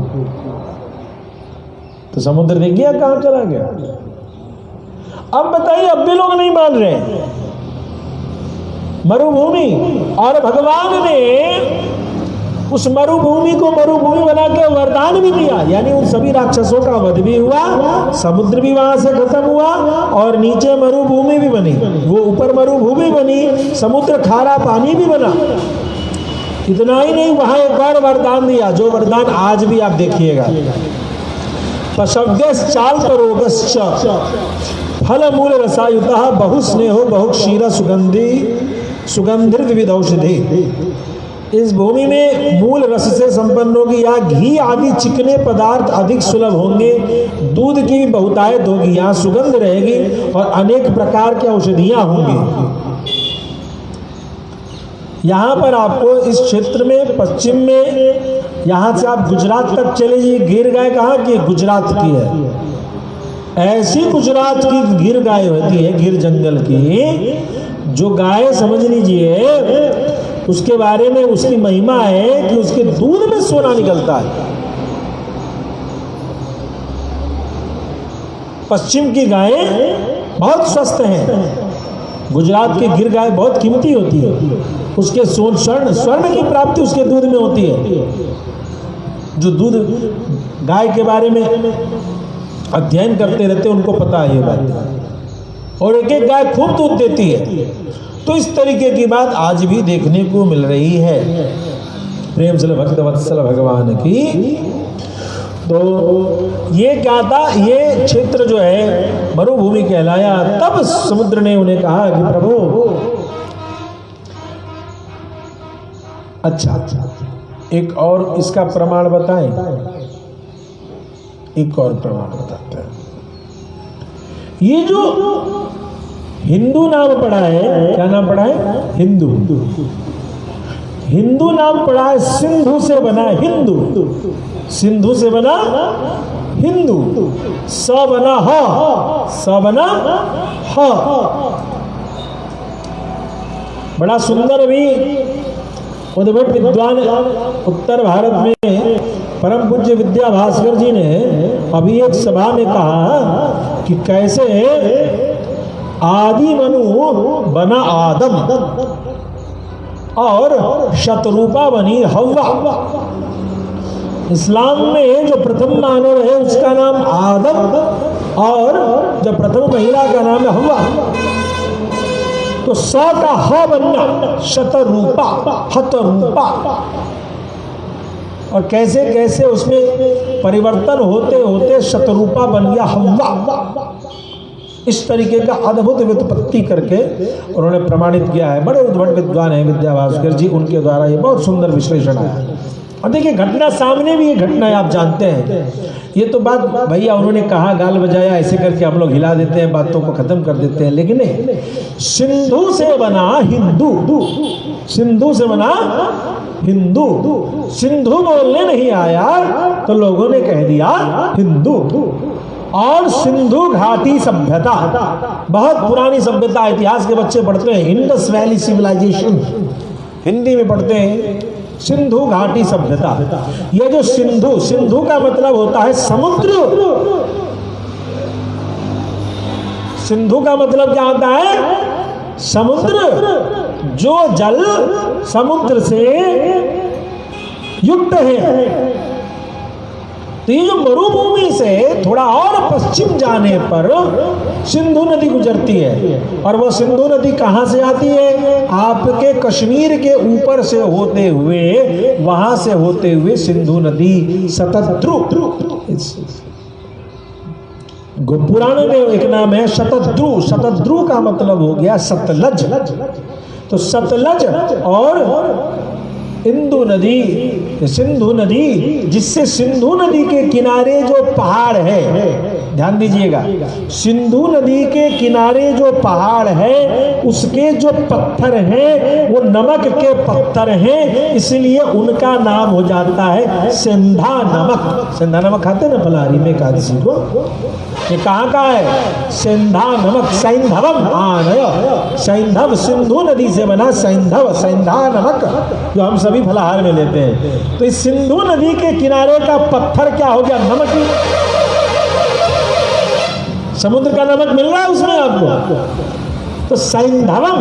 तो समुद्र देख गया कहां चला गया। अब बताइए, अब भी लोग नहीं मान रहे। मरुभूमि, और भगवान ने उस मरुभूमि को मरुभूमि बना के वरदान भी दिया, यानी उन सभी राक्षसों का वध भी हुआ, समुद्र भी वहां से खत्म हुआ और नीचे मरुभूमि भी बनी। वो ऊपर मरुभूमि बनी, समुद्र खारा पानी भी बना। इतना ही नहीं, वहां एक और वरदान दिया, जो वरदान आज भी आप देखिएगा। पशव्यश्च चाल्परोगश्च फल मूल रसायुतः बहु स्नेहो बहु क्षीर सुगंधि सुगंधिर विविध औषधि। इस भूमि में मूल रस से संपन्न होगी, या घी आदि चिकने पदार्थ अधिक सुलभ होंगे, दूध की भी बहुतायत होगी, यहाँ सुगंध रहेगी और अनेक प्रकार की औषधियां होंगी। यहाँ पर आपको इस क्षेत्र में पश्चिम में, यहाँ से आप गुजरात तक चले जाइए। गिर गाय कहाँ की? गुजरात की है। ऐसी गुजरात की गिर गाय होती है, गिर जंगल की, जो गाय समझ लीजिए उसके बारे में उसकी महिमा है कि उसके दूध में सोना निकलता है। पश्चिम की गायें बहुत स्वस्थ हैं। गुजरात की गिर गाय बहुत कीमती होती है, उसके स्वर्ण की प्राप्ति उसके दूध में होती है। जो दूध गाय के बारे में अध्ययन करते रहते उनको पता है ये बात। और एक एक गाय खूब दूध देती है। तो इस तरीके की बात आज भी देखने को मिल रही है। प्रेम से भक्त वत्सल भगवान की। तो ये क्या था? ये क्षेत्र जो है मरुभूमि कहलाया। तब समुद्र ने उन्हें कहा कि प्रभु, अच्छा एक और इसका प्रमाण बताएं। एक और प्रमाण बताते हैं। ये जो हिंदू नाम पड़ा है, क्या नाम पड़ा है? हिंदू। हिंदू नाम पड़ा है, सिंधु से बना है हिंदू। सिंधु से बना हिंदू। स बना ह, स बना ह। बड़ा सुंदर भी उद्भट विद्वान उत्तर भारत में परम पूज्य विद्या भास्कर जी ने अभी एक सभा में कहा कि कैसे आदि मनु बना आदम और शतरूपा बनी हव्वा। इस्लाम में जो प्रथम मानव है उसका नाम आदम और जो प्रथम महिला का नाम है हव्वा। तो स का ह बनना शतरूपा, हतरूपा। और कैसे कैसे उसमें परिवर्तन होते होते शतरूपा बन गया हव्वा। इस तरीके का अद्भुत व्युत्पत्ति करके उन्होंने प्रमाणित किया है। बड़े उद्भट विद्वान हैं विद्या भास्कर जी, उनके द्वारा ये बहुत सुंदर विश्लेषण आया। और देखिए घटना सामने भी ये घटना है, आप जानते हैं। ये तो बात भैया उन्होंने कहा, गाल बजाया, ऐसे करके हम लोग हिला देते हैं, बातों को खत्म कर देते हैं। लेकिन नहीं, सिंधु से बना हिंदू। सिंधु से बना हिंदू। सिंधु बोलने नहीं आया तो लोगों ने कह दिया हिंदू। और सिंधु घाटी सभ्यता, बहुत पुरानी सभ्यता, इतिहास के बच्चे पढ़ते हैं, इंडस वैली सिविलाइजेशन हिंदी में पढ़ते हैं। सिंधु घाटी सभ्यता, ये जो सिंधु, सिंधु का मतलब होता है समुद्र। सिंधु का मतलब क्या होता है? समुद्र। जो जल समुद्र से युक्त है। तो ये जो मरुभूमि से थोड़ा और पश्चिम जाने पर सिंधु नदी गुजरती है। और वो सिंधु नदी कहाँ से आती है? आपके कश्मीर के ऊपर से होते हुए, वहां से होते हुए सिंधु नदी शतद्रु, पुराण में एक नाम है शतद्रु। शतद्रु का मतलब हो गया सतलज। तो सतलज और सिंधु नदी, सिंधु नदी, जिससे सिंधु नदी के किनारे जो पहाड़ है, ध्यान दीजिएगा, सिंधु नदी के किनारे जो पहाड़ है उसके जो पत्थर हैं वो नमक के पत्थर हैं, इसलिए उनका नाम हो जाता है सिंधा नमक। सिंधा नमक खाते ना फलाहारी में एकादशी को। ये कहाँ का है? सिंधा नमक, सैंधवम। हाँ, सैंधव सिंधु नदी से बना सैंधव, सैंधा नमक जो हम सभी फलाहार में लेते हैं। तो इस सिंधु नदी के किनारे का पत्थर क्या हो गया? नमक। समुद्र का नमक मिल रहा है उसमें आपको। तो सैंधवम,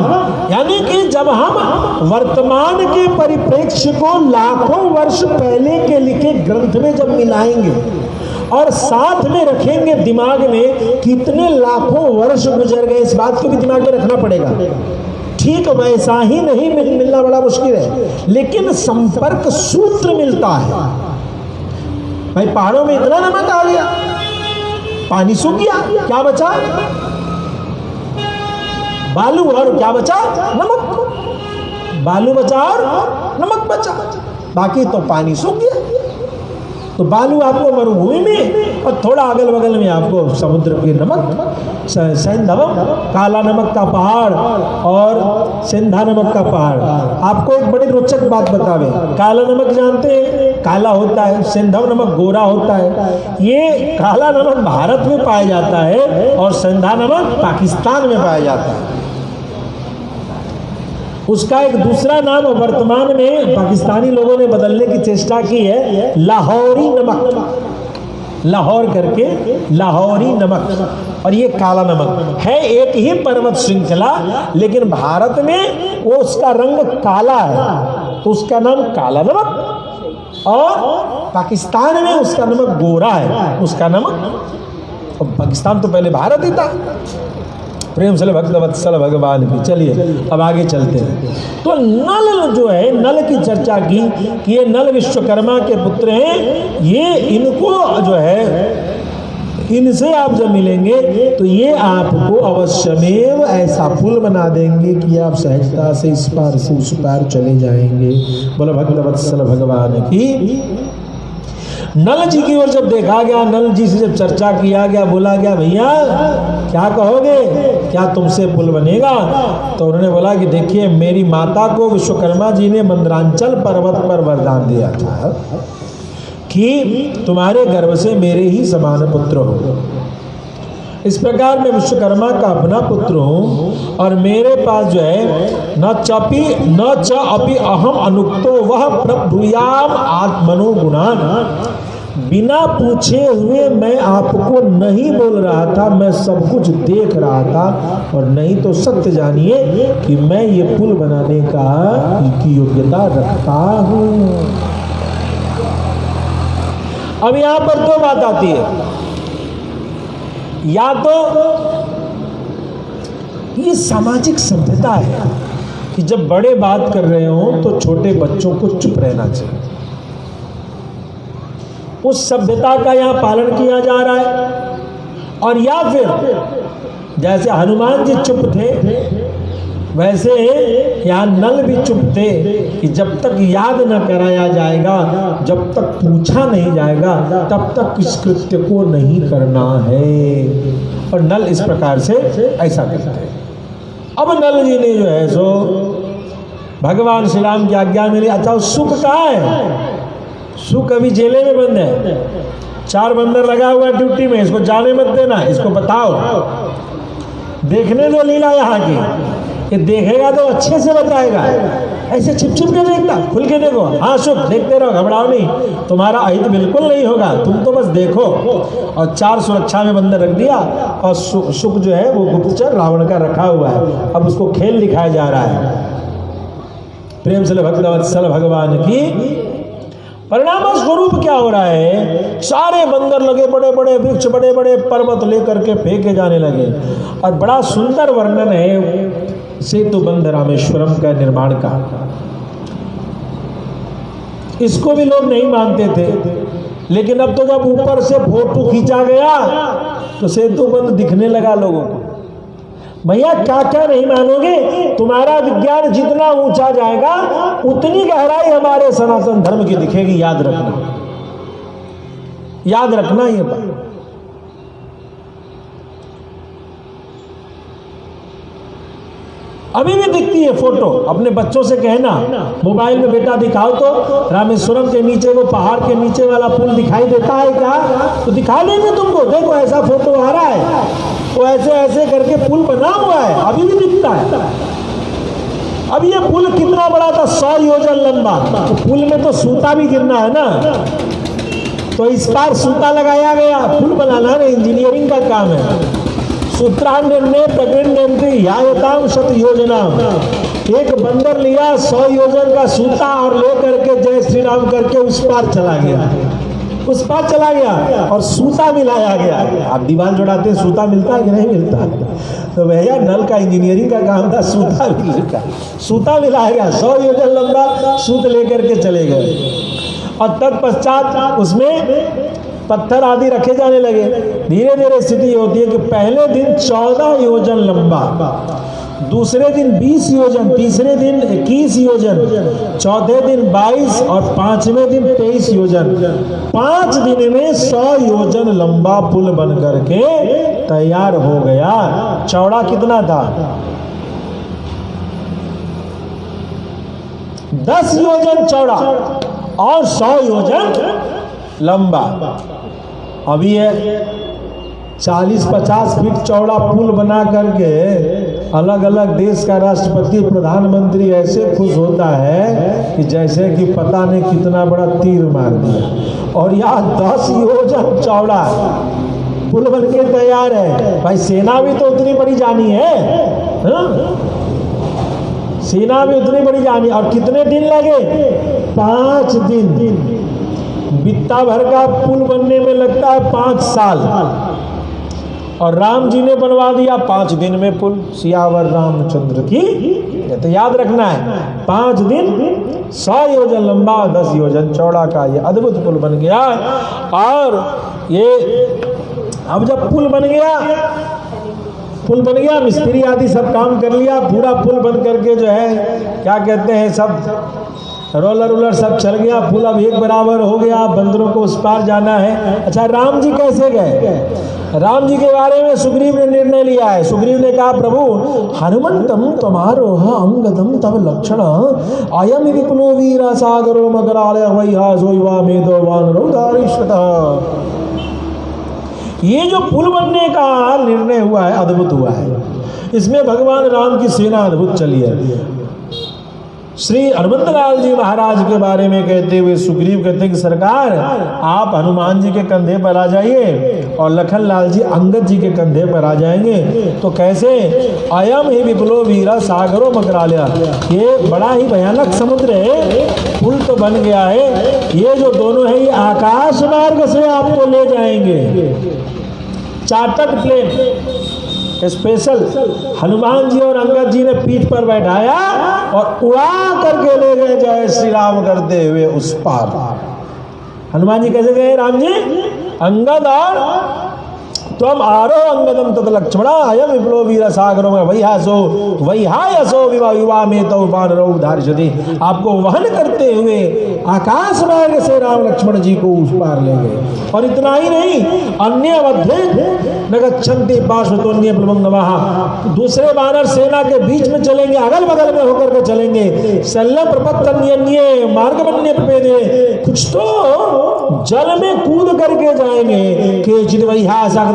यानी कि जब हम वर्तमान के परिप्रेक्ष्य को लाखों वर्ष पहले के लिखे ग्रंथ में जब मिलाएंगे और साथ में रखेंगे दिमाग में, कितने लाखों वर्ष गुजर गए, इस बात को भी दिमाग में रखना पड़ेगा। ठीक वैसा ही नहीं मिलना बड़ा मुश्किल है, लेकिन संपर्क सूत्र मिलता है। भाई पहाड़ों में इतना नमक आ गया, पानी सूख गया, क्या बचा? बालू। और क्या बचा? नमक। बालू बचा और नमक बचा, बाकी तो पानी सूख गया। तो बालू आपको मरुभूमि में और थोड़ा अगल बगल में आपको समुद्र के नमक। सैंधवम, काला नमक का पहाड़ और सिंधा नमक का पहाड़। आपको एक बड़ी रोचक बात बतावे, काला नमक जानते हैं काला होता है, सिंधव नमक गोरा होता है। ये काला नमक भारत में पाया जाता है और सिंधा नमक पाकिस्तान में पाया जाता है। उसका एक दूसरा नाम वर्तमान में पाकिस्तानी लोगों ने बदलने की चेष्टा की है, लाहौरी नमक, लाहौर करके लाहौरी नमक। और ये काला नमक है, एक ही पर्वत श्रृंखला, लेकिन भारत में वो उसका रंग काला है तो उसका नाम काला नमक, और पाकिस्तान में उसका नमक गोरा है, उसका नमक। और पाकिस्तान तो पहले भारत ही था। प्रेम से भक्त वत्सल भगवान की। चलिए अब आगे चलते हैं। तो नल जो है, नल की चर्चा की कि ये नल विश्वकर्मा के पुत्र हैं, ये इनको जो है, इनसे आप जब मिलेंगे तो ये आपको अवश्यमेव ऐसा पुल बना देंगे कि आप सहजता से इस पार से उस पार चले जाएंगे। बोलो भक्त वत्सल भगवान की। नल जी की ओर जब देखा गया, नल जी से जब चर्चा किया गया, बोला गया भैया क्या कहोगे, क्या तुमसे पुल बनेगा? तो उन्होंने बोला कि देखिए, मेरी माता को विश्वकर्मा जी ने मंदरांचल पर्वत पर वरदान दिया था कि तुम्हारे गर्भ से मेरे ही समान पुत्र हो। इस प्रकार मैं विश्वकर्मा का अपना पुत्र हूँ और मेरे पास जो है न च अपि अहम अनुक्तो वह प्रभुयाम आत्मनो गुणान। बिना पूछे हुए मैं आपको नहीं बोल रहा था, मैं सब कुछ देख रहा था। और नहीं तो सत्य जानिए कि मैं ये पुल बनाने की योग्यता रखता हूँ। अब यहाँ पर दो बात आती है, या तो ये सामाजिक सभ्यता है कि जब बड़े बात कर रहे हो तो छोटे बच्चों को चुप रहना चाहिए। उस सभ्यता का यहाँ पालन किया जा रहा है। और या फिर जैसे हनुमान जी चुप थे, वैसे यहाँ नल भी चुप थे कि जब तक याद न कराया जाएगा, जब तक पूछा नहीं जाएगा, तब तक इस कृत्य को नहीं करना है। और नल इस प्रकार से ऐसा करते हैं। अब नल जी ने जो है सो भगवान श्री राम की आज्ञा मिली। अच्छा, सुख कहाँ है? सुख अभी जेले में बंद है, 4 बंदर लगा हुआ ड्यूटी में, इसको जाने मत देना, इसको बताओ, देखने दो लीला यहाँ की। ये देखेगा तो अच्छे से बताएगा, ऐसे छिप छिप के देखता, खुल के देखो। हाँ सुख, देखते रहो, घबराओ नहीं, तुम्हारा अहित बिल्कुल नहीं होगा, तुम तो बस देखो। और 4 सुरक्षा में बंदर रख दिया और सुख जो है वो गुप्तचर रावण का रखा हुआ है। अब उसको खेल दिखाया जा रहा है। प्रेम से भक्त वत्सल भगवान की। परिणाम स्वरूप क्या हो रहा है, सारे बंदर लगे, बड़े बड़े वृक्ष, बड़े बड़े पर्वत लेकर के फेंके जाने लगे। और बड़ा सुंदर वर्णन है सेतु बंध रामेश्वरम का निर्माण का। इसको भी लोग नहीं मानते थे, लेकिन अब तो जब ऊपर से फोटो खींचा गया तो सेतु बंध दिखने लगा लोगों को। भैया क्या क्या नहीं मानोगे, तुम्हारा विज्ञान जितना ऊंचा जाएगा उतनी गहराई हमारे सनातन धर्म की दिखेगी। याद रखना, याद रखना ये बात। अभी भी दिखती है फोटो। अपने बच्चों से कहना मोबाइल में, बेटा दिखाओ तो रामेश्वरम के नीचे वो पहाड़ के नीचे वाला पुल दिखाई देता है क्या? तो दिखा देंगे तुमको, देखो ऐसा फोटो आ रहा है, तो ऐसे ऐसे करके पुल बना हुआ है, अभी भी दिखता है। अब ये पुल कितना बड़ा था, 100 योजन लंबा। तो पुल में तो सूता भी गिरना है ना, तो इस बार सूता लगाया गया। पुल बनाना ना इंजीनियरिंग का काम है। सूत्रांडे प्रकृति यायताम शत योजना। एक बंदर लिया 100 योजन का सूता और लेकर के जय श्री राम करके उस पार चला गया, उस पार चला गया और सूता मिलाया गया। आप दीवार जोड़ाते हैं, सूता मिलता है कि नहीं मिलता? तो भैया नल का इंजीनियरिंग का काम था, सूता मिलता, सूता मिलाया गया। 100 योजन लंबा सूत लेकर के चले गए और तत्पश्चात उसमें पत्थर आदि रखे जाने लगे। धीरे धीरे स्थिति होती है कि पहले दिन 14 योजन लंबा, दूसरे दिन 20 योजन, तीसरे दिन 21 योजन, चौथे दिन 22 और 5वें दिन 23 योजन। 5 दिन में 100 योजन लंबा पुल बन करके तैयार हो गया। चौड़ा कितना था? 10 योजन चौड़ा और 100 योजन लंबा। अभी है 40-50 फीट चौड़ा पुल बना करके अलग अलग देश का राष्ट्रपति, प्रधानमंत्री ऐसे खुश होता है कि जैसे कि पता नहीं कितना बड़ा तीर मार दिया। और यहाँ 10 योजन चौड़ा पुल बन के तैयार है। भाई सेना भी तो उतनी बड़ी जानी है, सेना भी उतनी बड़ी जानी। और कितने दिन लगे? 5 दिन। बित्ता भर का पुल बनने में लगता है 5 साल, और राम जी ने बनवा दिया 5 दिन में पुल। सियावर रामचंद्र की, ये तो याद रखना है। 5 दिन 100 योजन लंबा, 10 योजन चौड़ा का ये अद्भुत पुल बन गया। और ये अब जब पुल बन गया, मिस्त्री आदि सब काम कर लिया, पूरा पुल बन करके जो है क्या कहते हैं, सब रोलर सब चल गया, पुल अब एक बराबर हो गया, बंदरों को उस पार जाना है। अच्छा, राम जी कैसे गए? राम जी के बारे में सुग्रीव ने निर्णय लिया है। सुग्रीव ने कहा, प्रभु हनुमंतम तमारोह अंगदम तव लक्षण अयम विपुलो वीर सागरो मकरालय वैहासो युवा मेदो वानरो दारिश्वतः। ये जो पुल बनने का निर्णय हुआ है, अद्भुत हुआ है। इसमें भगवान राम की सेना अद्भुत चली है। श्री हनुमंतलाल जी महाराज के बारे में कहते हुए सुग्रीव कहते हैं कि सरकार, आप हनुमान जी के कंधे पर आ जाइए और लखन लाल जी अंगद जी के कंधे पर आ जाएंगे। तो कैसे? अयम ही विपुलो वीरा सागरो मकरालया, ये बड़ा ही भयानक समुद्र है, पुल तो बन गया है, ये जो दोनों है ये आकाश मार्ग से आपको ले जाएंगे। Chartered plane special Hanuman ji और अंगद जी ने पीठ पर बैठाया और उड़ा करके ले गए जय श्री राम करते हुए उस पार। हनुमान जी कैसे गए? राम जी अंगद और त्वम आरो अंगदम तद लक्ष्मणा अयम विप्लो वीर सागरो वैहासो युवा में तो वानरो धारिषति। आपको वहन करते हुए आकाश मार्ग से राम लक्ष्मण जी को उस पार ले गए। और इतना ही नहीं, अन्य मध्य न गच्छन्ति पार्श्वतोन्य प्लवंगमः, दूसरे वानर सेना के बीच में चलेंगे, अगल बगल में होकर के चलेंगे। शल्यम प्रपत्तन्यन्ये मार्गमन्ये प्रपेदे, कुछ तो जल में कूद करके जाएंगे, केचित् वैहासः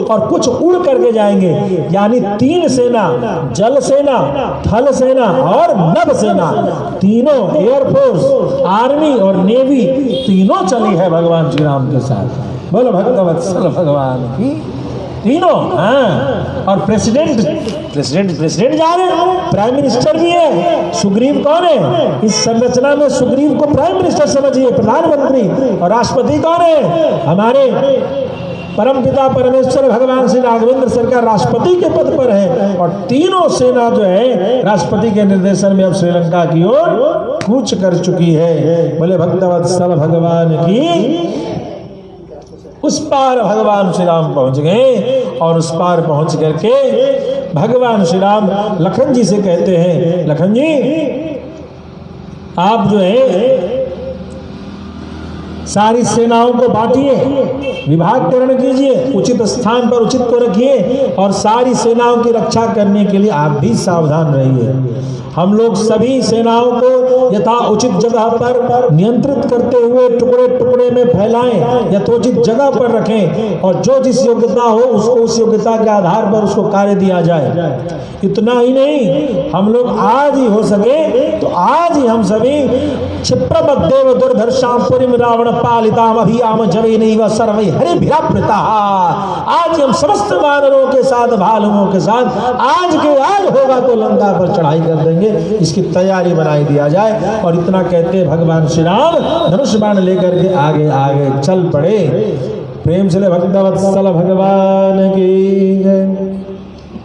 और कुछ उड़ करके जाएंगे। यानी 3 सेना, जल सेना, थल सेना और नभ सेना, तीनों एयरफोर्स, आर्मी और नेवी तीनों चली है भगवान श्री राम के साथ। बोलो भक्तवत्सल भगवान की, तीनों। हाँ, और प्रेसिडेंट जा रहे हैं, प्राइम मिनिस्टर भी है। सुग्रीव कौन है? इस संरचना में सुग्रीव को प्राइम मिनिस्टर समझिए, प्रधानमंत्री। और राष्ट्रपति कौन है? हमारे परमपिता परमेश्वर भगवान श्री राघवेंद्र सरकार राष्ट्रपति के पद पर है। और तीनों सेना जो है राष्ट्रपति के निर्देशन में अब श्रीलंका की ओर कूच कर चुकी है। बोले भक्तवत्सल भगवान की। उस पार भगवान श्री राम पहुंच गए और उस पार पहुंच करके भगवान श्री राम लखन जी से कहते हैं, लखन जी आप जो है सारी सेनाओं को बांटिए, विभागकरण कीजिए, उचित स्थान पर उचित को रखिए और सारी सेनाओं की रक्षा करने के लिए आप भी सावधान रहिए। हम लोग सभी सेनाओं को यथा उचित जगह पर नियंत्रित करते हुए टुकड़े टुकड़े में फैलाएं, यथोचित जगह पर रखें और जो जिस योग्यता हो उसको उस योग्यता के आधार पर उसको कार्य दिया जाए। इतना ही नहीं, हम लोग आज ही हो सके तो आज ही हम सभी क्षिप्रमद्देव दुर्धर्षाम पुरीम रावण पालिताम अभियाम जवेनैव सर्वै हरिभिरावृता। आज हम समस्त वानरों के साथ, भालुओं के साथ आज के आज होगा तो लंका पर चढ़ाई कर देंगे, इसकी तैयारी बनाई दिया जाए। और इतना कहते भगवान श्री राम धनुष बाण लेकर के आगे आगे चल पड़े। प्रेम से भक्तवत्सल भगवान की जय।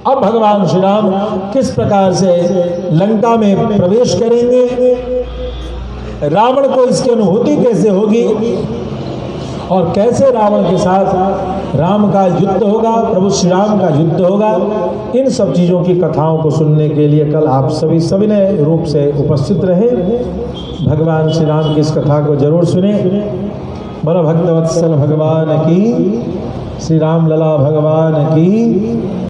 अब भगवान श्री राम किस प्रकार से लंका में प्रवेश करेंगे, रावण को इसकी अनुभूति कैसे होगी, और कैसे रावण के साथ राम का युद्ध होगा, प्रभु श्री राम का युद्ध होगा। इन सब चीज़ों की कथाओं को सुनने के लिए कल आप सभी सविनय रूप से उपस्थित रहे। भगवान श्री राम की इस कथा को जरूर सुने। बोलो भक्तवत्सल भगवान की, श्री राम लला भगवान की।